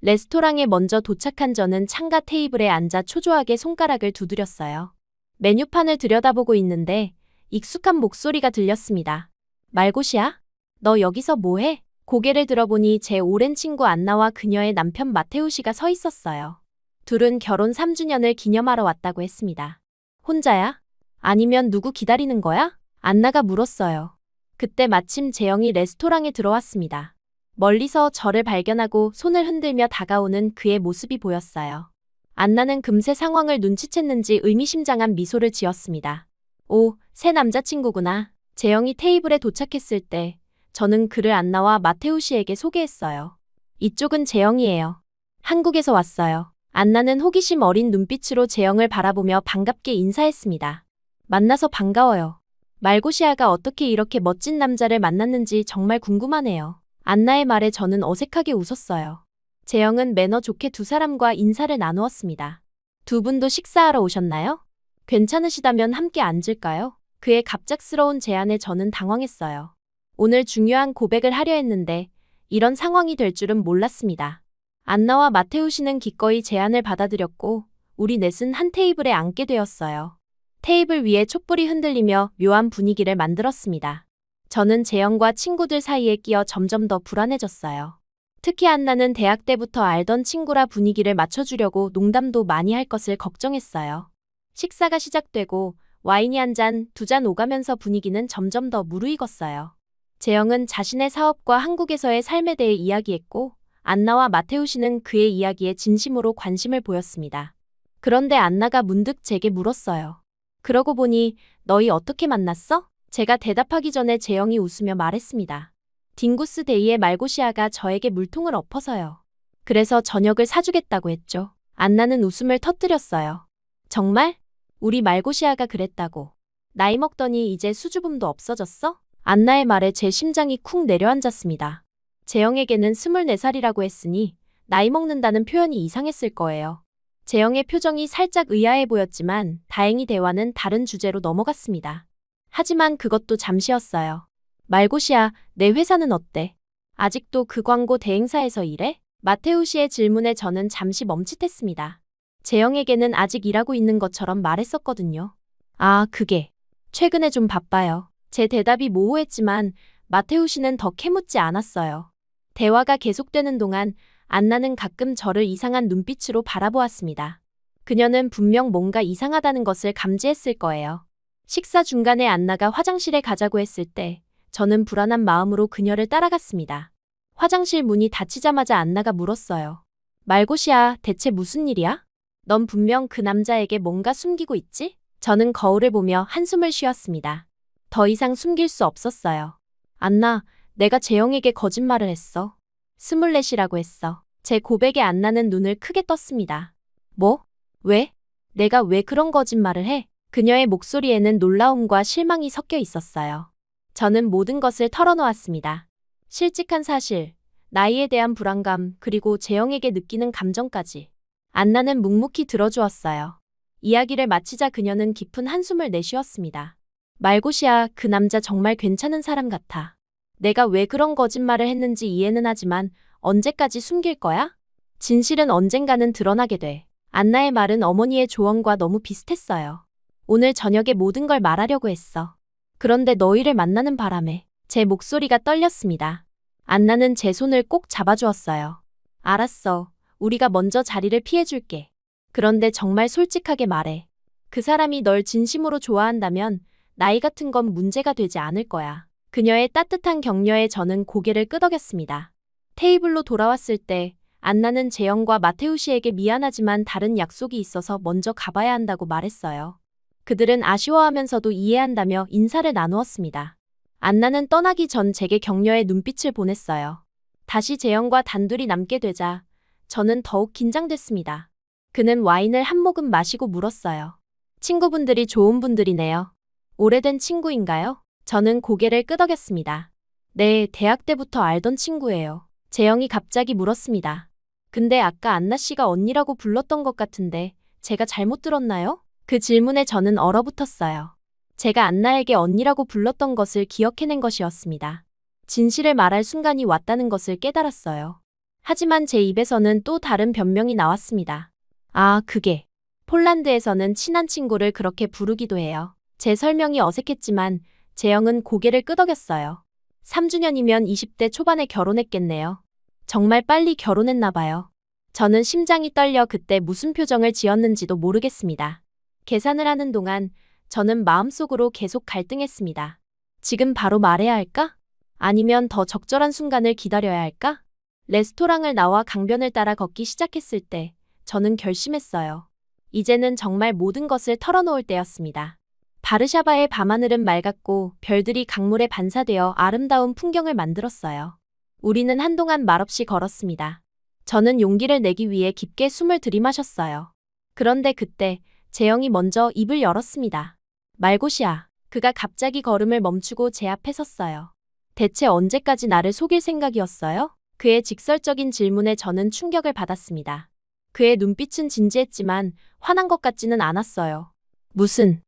레스토랑에 먼저 도착한 저는 창가 테이블에 앉아 초조하게 손가락을 두드렸어요. 메뉴판을 들여다보고 있는데 익숙한 목소리가 들렸습니다. 말고시야? 너 여기서 뭐해? 고개를 들어보니 제 오랜 친구 안나와 그녀의 남편 마테우 씨가 서 있었어요. 둘은 결혼 3주년을 기념하러 왔다고 했습니다. 혼자야? 아니면 누구 기다리는 거야? 안나가 물었어요. 그때 마침 재영이 레스토랑에 들어왔습니다. 멀리서 저를 발견하고 손을 흔들며 다가오는 그의 모습이 보였어요. 안나는 금세 상황을 눈치챘는지 의미심장한 미소를 지었습니다. 오, 새 남자친구구나. 재영이 테이블에 도착했을 때 저는 그를 안나와 마테우 씨에게 소개했어요. 이쪽은 재영이에요. 한국에서 왔어요. 안나는 호기심 어린 눈빛으로 재영을 바라보며 반갑게 인사했습니다. 만나서 반가워요. 말고시아가 어떻게 이렇게 멋진 남자를 만났는지 정말 궁금하네요. 안나의 말에 저는 어색하게 웃었어요. 재영은 매너 좋게 두 사람과 인사를 나누었습니다. 두 분도 식사하러 오셨나요? 괜찮으시다면 함께 앉을까요? 그의 갑작스러운 제안에 저는 당황했어요. 오늘 중요한 고백을 하려 했는데 이런 상황이 될 줄은 몰랐습니다. 안나와 마테우 씨는 기꺼이 제안을 받아들였고 우리 넷은 한 테이블에 앉게 되었어요. 테이블 위에 촛불이 흔들리며 묘한 분위기를 만들었습니다. 저는 재영과 친구들 사이에 끼어 점점 더 불안해졌어요. 특히 안나는 대학 때부터 알던 친구라 분위기를 맞춰주려고 농담도 많이 할 것을 걱정했어요. 식사가 시작되고 와인이 한 잔, 두 잔 오가면서 분위기는 점점 더 무르익었어요. 재영은 자신의 사업과 한국에서의 삶에 대해 이야기했고 안나와 마테우 씨는 그의 이야기에 진심으로 관심을 보였습니다. 그런데 안나가 문득 제게 물었어요. 그러고 보니 너희 어떻게 만났어? 제가 대답하기 전에 재영이 웃으며 말했습니다. 딩구스 데이에 말고시아가 저에게 물통을 엎어서요. 그래서 저녁을 사주겠다고 했죠. 안나는 웃음을 터뜨렸어요. 정말? 우리 말고시아가 그랬다고. 나이 먹더니 이제 수줍음도 없어졌어? 안나의 말에 제 심장이 쿵 내려앉았습니다. 재영에게는 24살이라고 했으니 나이 먹는다는 표현이 이상했을 거예요. 재영의 표정이 살짝 의아해 보였지만 다행히 대화는 다른 주제로 넘어갔습니다. 하지만 그것도 잠시였어요. 말고시아, 내 회사는 어때? 아직도 그 광고 대행사에서 일해? 마테우 씨의 질문에 저는 잠시 멈칫했습니다. 재영에게는 아직 일하고 있는 것처럼 말했었거든요. 아, 그게. 최근에 좀 바빠요. 제 대답이 모호했지만 마테우 씨는 더 캐묻지 않았어요. 대화가 계속되는 동안 안나는 가끔 저를 이상한 눈빛으로 바라보았습니다. 그녀는 분명 뭔가 이상하다는 것을 감지했을 거예요. 식사 중간에 안나가 화장실에 가자고 했을 때 저는 불안한 마음으로 그녀를 따라갔습니다. 화장실 문이 닫히자마자 안나가 물었어요. 말고시야, 대체 무슨 일이야? 넌 분명 그 남자에게 뭔가 숨기고 있지? 저는 거울을 보며 한숨을 쉬었습니다. 더 이상 숨길 수 없었어요. 안나, 내가 재영에게 거짓말을 했어. 24이라고 했어. 제 고백에 안나는 눈을 크게 떴습니다. 뭐? 왜? 내가 왜 그런 거짓말을 해? 그녀의 목소리에는 놀라움과 실망이 섞여 있었어요. 저는 모든 것을 털어놓았습니다. 실직한 사실, 나이에 대한 불안감, 그리고 재영에게 느끼는 감정까지. 안나는 묵묵히 들어주었어요. 이야기를 마치자 그녀는 깊은 한숨을 내쉬었습니다. 말고시야, 그 남자 정말 괜찮은 사람 같아. 내가 왜 그런 거짓말을 했는지 이해는 하지만 언제까지 숨길 거야? 진실은 언젠가는 드러나게 돼. 안나의 말은 어머니의 조언과 너무 비슷했어요. 오늘 저녁에 모든 걸 말하려고 했어. 그런데 너희를 만나는 바람에 제 목소리가 떨렸습니다. 안나는 제 손을 꼭 잡아주었어요. 알았어. 우리가 먼저 자리를 피해줄게. 그런데 정말 솔직하게 말해. 그 사람이 널 진심으로 좋아한다면 나이 같은 건 문제가 되지 않을 거야. 그녀의 따뜻한 격려에 저는 고개를 끄덕였습니다. 테이블로 돌아왔을 때 안나는 재영과 마테우 씨에게 미안하지만 다른 약속이 있어서 먼저 가봐야 한다고 말했어요. 그들은 아쉬워하면서도 이해한다며 인사를 나누었습니다. 안나는 떠나기 전 제게 격려의 눈빛을 보냈어요. 다시 재영과 단둘이 남게 되자 저는 더욱 긴장됐습니다. 그는 와인을 한 모금 마시고 물었어요. 친구분들이 좋은 분들이네요. 오래된 친구인가요? 저는 고개를 끄덕였습니다. 네, 대학 때부터 알던 친구예요. 재영이 갑자기 물었습니다. 근데 아까 안나 씨가 언니라고 불렀던 것 같은데 제가 잘못 들었나요? 그 질문에 저는 얼어붙었어요. 제가 안나에게 언니라고 불렀던 것을 기억해낸 것이었습니다. 진실을 말할 순간이 왔다는 것을 깨달았어요. 하지만 제 입에서는 또 다른 변명이 나왔습니다. 아, 그게. 폴란드에서는 친한 친구를 그렇게 부르기도 해요. 제 설명이 어색했지만 재영은 고개를 끄덕였어요. 3주년이면 20대 초반에 결혼했겠네요. 정말 빨리 결혼했나 봐요. 저는 심장이 떨려 그때 무슨 표정을 지었는지도 모르겠습니다. 계산을 하는 동안 저는 마음속으로 계속 갈등했습니다. 지금 바로 말해야 할까? 아니면 더 적절한 순간을 기다려야 할까? 레스토랑을 나와 강변을 따라 걷기 시작했을 때 저는 결심했어요. 이제는 정말 모든 것을 털어놓을 때였습니다. 바르샤바의 밤하늘은 맑았고 별들이 강물에 반사되어 아름다운 풍경을 만들었어요. 우리는 한동안 말없이 걸었습니다. 저는 용기를 내기 위해 깊게 숨을 들이마셨어요. 그런데 그때 재영이 먼저 입을 열었습니다. 말고시야. 그가 갑자기 걸음을 멈추고 제 앞에 섰어요. 대체 언제까지 나를 속일 생각이었어요? 그의 직설적인 질문에 저는 충격을 받았습니다. 그의 눈빛은 진지했지만 화난 것 같지는 않았어요. 무슨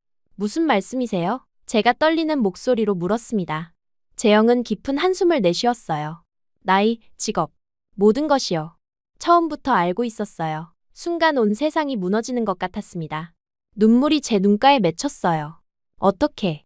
말씀이세요? 제가 떨리는 목소리로 물었습니다. 재영은 깊은 한숨을 내쉬었어요. 나이, 직업, 모든 것이요. 처음부터 알고 있었어요. 순간 온 세상이 무너지는 것 같았습니다. 눈물이 제 눈가에 맺혔어요. 어떻게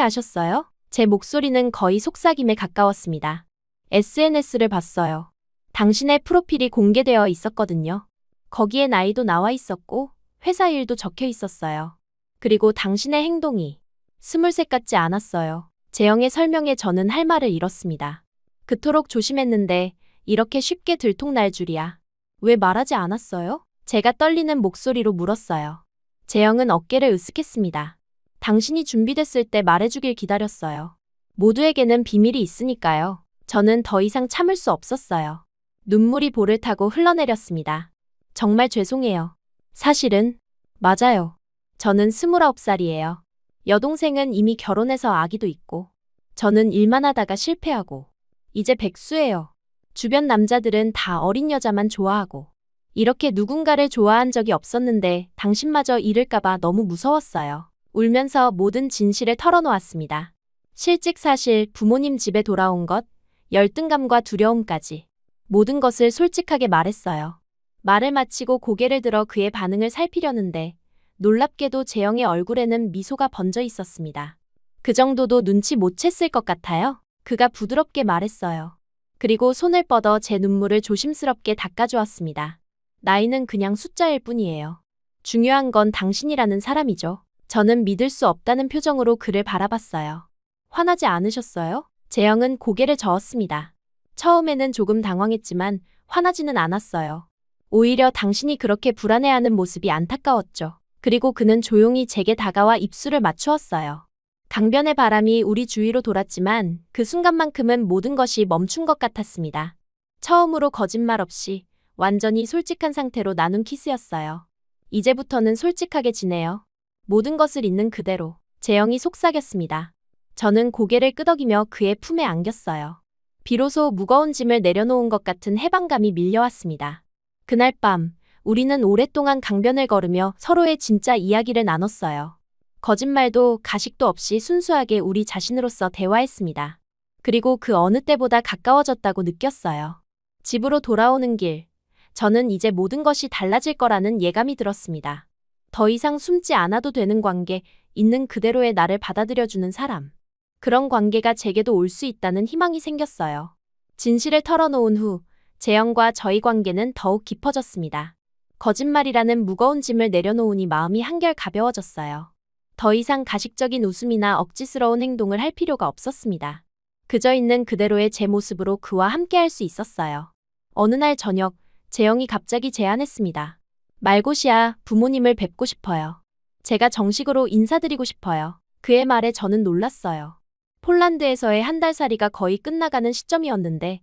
아셨어요? 제 목소리는 거의 속삭임에 가까웠습니다. SNS를 봤어요. 당신의 프로필이 공개되어 있었거든요. 거기에 나이도 나와 있었고 회사 일도 적혀 있었어요. 그리고 당신의 행동이 23 같지 않았어요. 재영의 설명에 저는 할 말을 잃었습니다. 그토록 조심했는데 이렇게 쉽게 들통날 줄이야. 왜 말하지 않았어요? 제가 떨리는 목소리로 물었어요. 재영은 어깨를 으쓱했습니다. 당신이 준비됐을 때 말해주길 기다렸어요. 모두에게는 비밀이 있으니까요. 저는 더 이상 참을 수 없었어요. 눈물이 볼을 타고 흘러내렸습니다. 정말 죄송해요. 사실은 맞아요. 저는 29살이에요. 여동생은 이미 결혼해서 아기도 있고 저는 일만 하다가 실패하고 이제 백수예요. 주변 남자들은 다 어린 여자만 좋아하고 이렇게 누군가를 좋아한 적이 없었는데 당신마저 잃을까봐 너무 무서웠어요. 울면서 모든 진실을 털어놓았습니다. 실직 사실, 부모님 집에 돌아온 것, 열등감과 두려움까지 모든 것을 솔직하게 말했어요. 말을 마치고 고개를 들어 그의 반응을 살피려는데 놀랍게도 재영의 얼굴에는 미소가 번져 있었습니다. 그 정도도 눈치 못 챘을 것 같아요. 그가 부드럽게 말했어요. 그리고 손을 뻗어 제 눈물을 조심스럽게 닦아주었습니다. 나이는 그냥 숫자일 뿐이에요. 중요한 건 당신이라는 사람이죠. 저는 믿을 수 없다는 표정으로 그를 바라봤어요. 화나지 않으셨어요? 재영은 고개를 저었습니다. 처음에는 조금 당황했지만 화나지는 않았어요. 오히려 당신이 그렇게 불안해하는 모습이 안타까웠죠. 그리고 그는 조용히 제게 다가와 입술을 맞추었어요. 강변의 바람이 우리 주위로 돌았지만 그 순간만큼은 모든 것이 멈춘 것 같았습니다. 처음으로 거짓말 없이 완전히 솔직한 상태로 나눈 키스였어요. 이제부터는 솔직하게 지내요. 모든 것을 있는 그대로. 재영이 속삭였습니다. 저는 고개를 끄덕이며 그의 품에 안겼어요. 비로소 무거운 짐을 내려놓은 것 같은 해방감이 밀려왔습니다. 그날 밤 우리는 오랫동안 강변을 걸으며 서로의 진짜 이야기를 나눴어요. 거짓말도 가식도 없이 순수하게 우리 자신으로서 대화했습니다. 그리고 그 어느 때보다 가까워졌다고 느꼈어요. 집으로 돌아오는 길, 저는 이제 모든 것이 달라질 거라는 예감이 들었습니다. 더 이상 숨지 않아도 되는 관계, 있는 그대로의 나를 받아들여주는 사람. 그런 관계가 제게도 올 수 있다는 희망이 생겼어요. 진실을 털어놓은 후 재영과 저희 관계는 더욱 깊어졌습니다. 거짓말이라는 무거운 짐을 내려놓으니 마음이 한결 가벼워졌어요. 더 이상 가식적인 웃음이나 억지스러운 행동을 할 필요가 없었습니다. 그저 있는 그대로의 제 모습으로 그와 함께할 수 있었어요. 어느 날 저녁, 재영이 갑자기 제안했습니다. 말고시야, 부모님을 뵙고 싶어요. 제가 정식으로 인사드리고 싶어요. 그의 말에 저는 놀랐어요. 폴란드에서의 한 달 살이가 거의 끝나가는 시점이었는데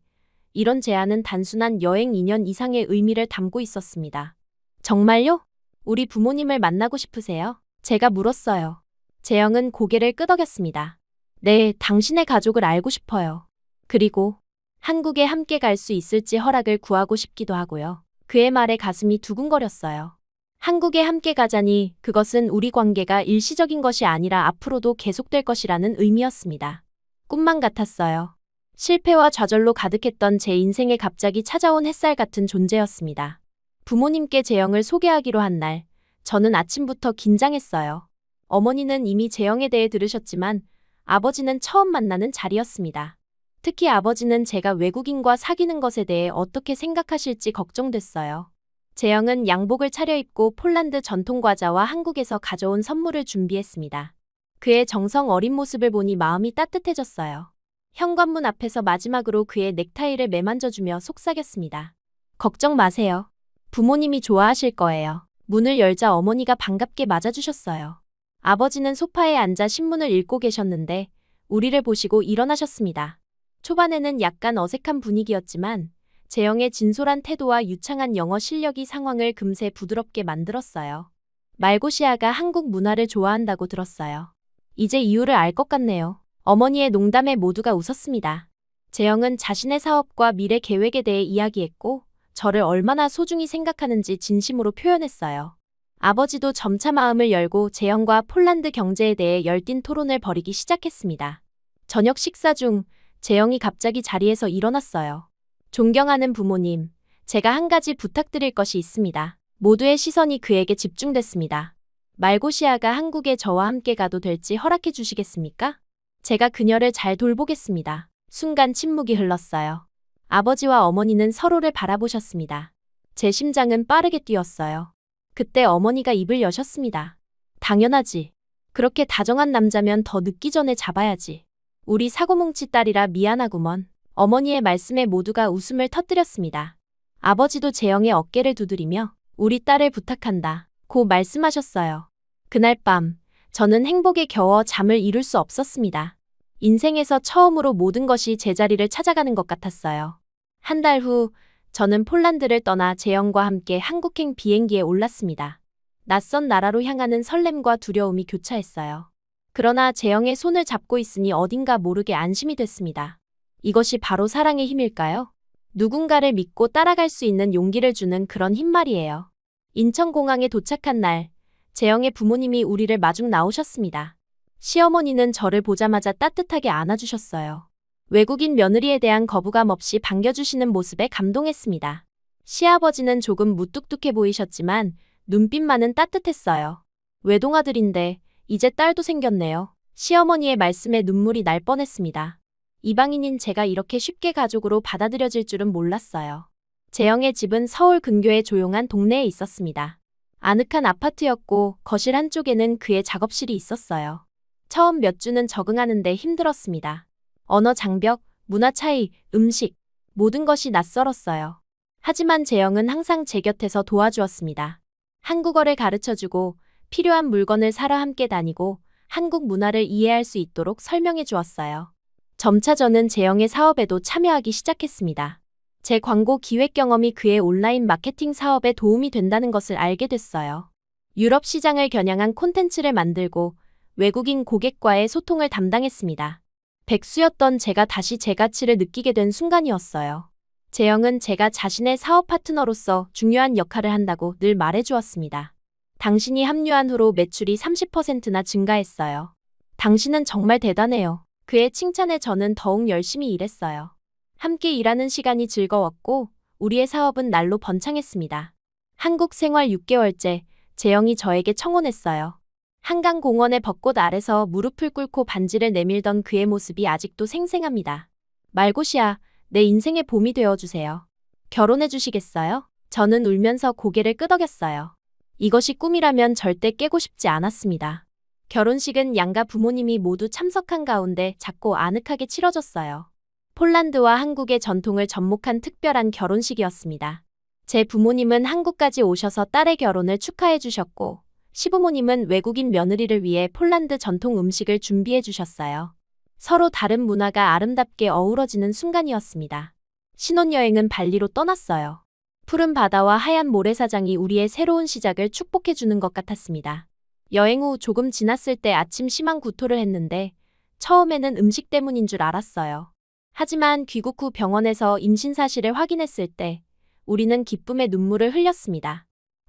이런 제안은 단순한 여행 2년 이상의 의미를 담고 있었습니다. 정말요? 우리 부모님을 만나고 싶으세요? 제가 물었어요. 재영은 고개를 끄덕였습니다. 네, 당신의 가족을 알고 싶어요. 그리고 한국에 함께 갈 수 있을지 허락을 구하고 싶기도 하고요. 그의 말에 가슴이 두근거렸어요. 한국에 함께 가자니 그것은 우리 관계가 일시적인 것이 아니라 앞으로도 계속될 것이라는 의미였습니다. 꿈만 같았어요. 실패와 좌절로 가득했던 제 인생에 갑자기 찾아온 햇살 같은 존재였습니다. 부모님께 재영을 소개하기로 한 날, 저는 아침부터 긴장했어요. 어머니는 이미 재영에 대해 들으셨지만 아버지는 처음 만나는 자리였습니다. 특히 아버지는 제가 외국인과 사귀는 것에 대해 어떻게 생각하실지 걱정됐어요. 재영은 양복을 차려입고 폴란드 전통 과자와 한국에서 가져온 선물을 준비했습니다. 그의 정성 어린 모습을 보니 마음이 따뜻해졌어요. 현관문 앞에서 마지막으로 그의 넥타이를 매만져주며 속삭였습니다. 걱정 마세요. 부모님이 좋아하실 거예요. 문을 열자 어머니가 반갑게 맞아주셨어요. 아버지는 소파에 앉아 신문을 읽고 계셨는데 우리를 보시고 일어나셨습니다. 초반에는 약간 어색한 분위기였지만 재영의 진솔한 태도와 유창한 영어 실력이 상황을 금세 부드럽게 만들었어요. 말고시아가 한국 문화를 좋아한다고 들었어요. 이제 이유를 알 것 같네요. 어머니의 농담에 모두가 웃었습니다. 재영은 자신의 사업과 미래 계획에 대해 이야기했고 저를 얼마나 소중히 생각하는지 진심으로 표현했어요. 아버지도 점차 마음을 열고 재영과 폴란드 경제에 대해 열띤 토론을 벌이기 시작했습니다. 저녁 식사 중 재영이 갑자기 자리에서 일어났어요. 존경하는 부모님, 제가 한 가지 부탁드릴 것이 있습니다. 모두의 시선이 그에게 집중됐습니다. 말고시아가 한국에 저와 함께 가도 될지 허락해 주시겠습니까? 제가 그녀를 잘 돌보겠습니다. 순간 침묵이 흘렀어요. 아버지와 어머니는 서로를 바라보셨습니다. 제 심장은 빠르게 뛰었어요. 그때 어머니가 입을 여셨습니다. 당연하지. 그렇게 다정한 남자면 더 늦기 전에 잡아야지. 우리 사고뭉치 딸이라 미안하구먼. 어머니의 말씀에 모두가 웃음을 터뜨렸습니다. 아버지도 재영의 어깨를 두드리며 우리 딸을 부탁한다 고 말씀하셨어요. 그날 밤 저는 행복에 겨워 잠을 이룰 수 없었습니다. 인생에서 처음으로 모든 것이 제자리를 찾아가는 것 같았어요. 한 달 후 저는 폴란드를 떠나 재영과 함께 한국행 비행기에 올랐습니다. 낯선 나라로 향하는 설렘과 두려움이 교차했어요. 그러나 재영의 손을 잡고 있으니 어딘가 모르게 안심이 됐습니다. 이것이 바로 사랑의 힘일까요? 누군가를 믿고 따라갈 수 있는 용기를 주는 그런 힘 말이에요. 인천공항에 도착한 날, 재영의 부모님이 우리를 마중 나오셨습니다. 시어머니는 저를 보자마자 따뜻하게 안아주셨어요. 외국인 며느리에 대한 거부감 없이 반겨주시는 모습에 감동했습니다. 시아버지는 조금 무뚝뚝해 보이셨지만 눈빛만은 따뜻했어요. 외동아들인데 이제 딸도 생겼네요. 시어머니의 말씀에 눈물이 날 뻔했습니다. 이방인인 제가 이렇게 쉽게 가족으로 받아들여질 줄은 몰랐어요. 재영의 집은 서울 근교의 조용한 동네에 있었습니다. 아늑한 아파트였고 거실 한쪽에는 그의 작업실이 있었어요. 처음 몇 주는 적응하는데 힘들었습니다. 언어 장벽, 문화 차이, 음식, 모든 것이 낯설었어요. 하지만 재영은 항상 제 곁에서 도와주었습니다. 한국어를 가르쳐주고 필요한 물건을 사러 함께 다니고 한국 문화를 이해할 수 있도록 설명해 주었어요. 점차 저는 재영의 사업에도 참여하기 시작했습니다. 제 광고 기획 경험이 그의 온라인 마케팅 사업에 도움이 된다는 것을 알게 됐어요. 유럽 시장을 겨냥한 콘텐츠를 만들고 외국인 고객과의 소통을 담당했습니다. 백수였던 제가 다시 제 가치를 느끼게 된 순간이었어요. 재영은 제가 자신의 사업 파트너로서 중요한 역할을 한다고 늘 말해주었습니다. 당신이 합류한 후로 매출이 30%나 증가했어요. 당신은 정말 대단해요. 그의 칭찬에 저는 더욱 열심히 일했어요. 함께 일하는 시간이 즐거웠고 우리의 사업은 날로 번창했습니다. 한국 생활 6개월째, 재영이 저에게 청혼했어요. 한강공원의 벚꽃 아래서 무릎을 꿇고 반지를 내밀던 그의 모습이 아직도 생생합니다. 말고시야, 내 인생의 봄이 되어주세요. 결혼해 주시겠어요? 저는 울면서 고개를 끄덕였어요. 이것이 꿈이라면 절대 깨고 싶지 않았습니다. 결혼식은 양가 부모님이 모두 참석한 가운데 작고 아늑하게 치러졌어요. 폴란드와 한국의 전통을 접목한 특별한 결혼식이었습니다. 제 부모님은 한국까지 오셔서 딸의 결혼을 축하해 주셨고, 시부모님은 외국인 며느리를 위해 폴란드 전통 음식을 준비해 주셨어요. 서로 다른 문화가 아름답게 어우러지는 순간이었습니다. 신혼여행은 발리로 떠났어요. 푸른 바다와 하얀 모래사장이 우리의 새로운 시작을 축복해 주는 것 같았습니다. 여행 후 조금 지났을 때 아침 심한 구토를 했는데 처음에는 음식 때문인 줄 알았어요. 하지만 귀국 후 병원에서 임신 사실을 확인했을 때 우리는 기쁨의 눈물을 흘렸습니다.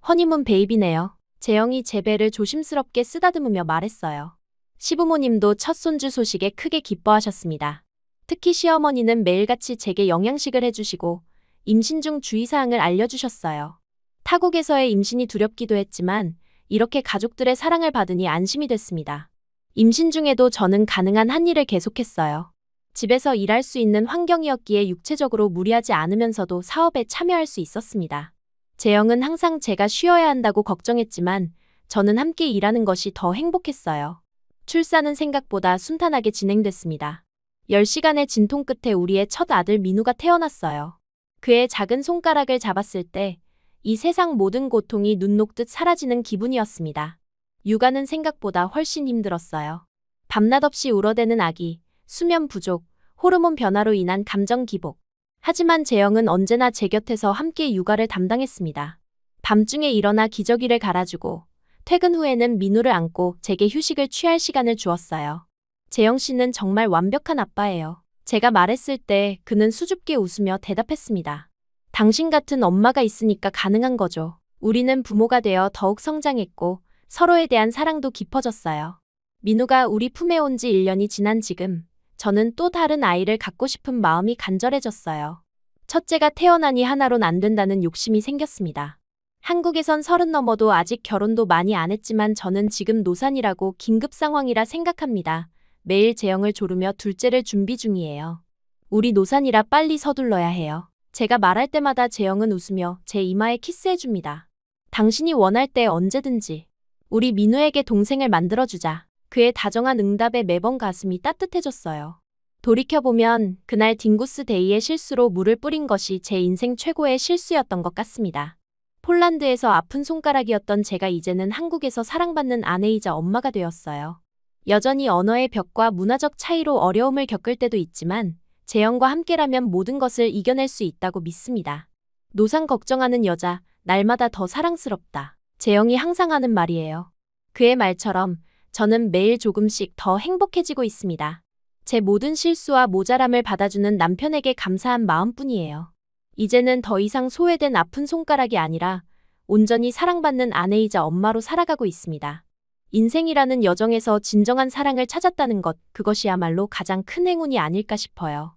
허니문 베이비네요. 재영이 제 배를 조심스럽게 쓰다듬으며 말했어요. 시부모님도 첫 손주 소식에 크게 기뻐하셨습니다. 특히 시어머니는 매일같이 제게 영양식을 해주시고 임신 중 주의사항을 알려주셨어요. 타국에서의 임신이 두렵기도 했지만 이렇게 가족들의 사랑을 받으니 안심이 됐습니다. 임신 중에도 저는 가능한 한 일을 계속했어요. 집에서 일할 수 있는 환경이었기에 육체적으로 무리하지 않으면서도 사업에 참여할 수 있었습니다. 재영은 항상 제가 쉬어야 한다고 걱정했지만 저는 함께 일하는 것이 더 행복했어요. 출산은 생각보다 순탄하게 진행됐습니다. 10시간의 진통 끝에 우리의 첫 아들 민우가 태어났어요. 그의 작은 손가락을 잡았을 때 이 세상 모든 고통이 눈 녹듯 사라지는 기분이었습니다. 육아는 생각보다 훨씬 힘들었어요. 밤낮 없이 울어대는 아기, 수면 부족, 호르몬 변화로 인한 감정 기복. 하지만 재영은 언제나 제 곁에서 함께 육아를 담당했습니다. 밤중에 일어나 기저귀를 갈아주고 퇴근 후에는 민우를 안고 제게 휴식을 취할 시간을 주었어요. 재영 씨는 정말 완벽한 아빠예요. 제가 말했을 때 그는 수줍게 웃으며 대답했습니다. 당신 같은 엄마가 있으니까 가능한 거죠. 우리는 부모가 되어 더욱 성장했고 서로에 대한 사랑도 깊어졌어요. 민우가 우리 품에 온 지 1년이 지난 지금 저는 또 다른 아이를 갖고 싶은 마음이 간절해졌어요. 첫째가 태어나니 하나론 안 된다는 욕심이 생겼습니다. 한국에선 30 넘어도 아직 결혼도 많이 안 했지만 저는 지금 노산이라고 긴급 상황이라 생각합니다. 매일 재영을 조르며 둘째를 준비 중이에요. 우리 노산이라 빨리 서둘러야 해요. 제가 말할 때마다 재영은 웃으며 제 이마에 키스해줍니다. 당신이 원할 때 언제든지. 우리 민우에게 동생을 만들어주자. 그의 다정한 응답에 매번 가슴이 따뜻해졌어요. 돌이켜보면 그날 딩구스 데이의 실수로 물을 뿌린 것이 제 인생 최고의 실수였던 것 같습니다. 폴란드에서 아픈 손가락이었던 제가 이제는 한국에서 사랑받는 아내이자 엄마가 되었어요. 여전히 언어의 벽과 문화적 차이로 어려움을 겪을 때도 있지만 재영과 함께라면 모든 것을 이겨낼 수 있다고 믿습니다. 노산 걱정하는 여자, 날마다 더 사랑스럽다. 재영이 항상 하는 말이에요. 그의 말처럼 저는 매일 조금씩 더 행복해지고 있습니다. 제 모든 실수와 모자람을 받아주는 남편에게 감사한 마음뿐이에요. 이제는 더 이상 소외된 아픈 손가락이 아니라 온전히 사랑받는 아내이자 엄마로 살아가고 있습니다. 인생이라는 여정에서 진정한 사랑을 찾았다는 것, 그것이야말로 가장 큰 행운이 아닐까 싶어요.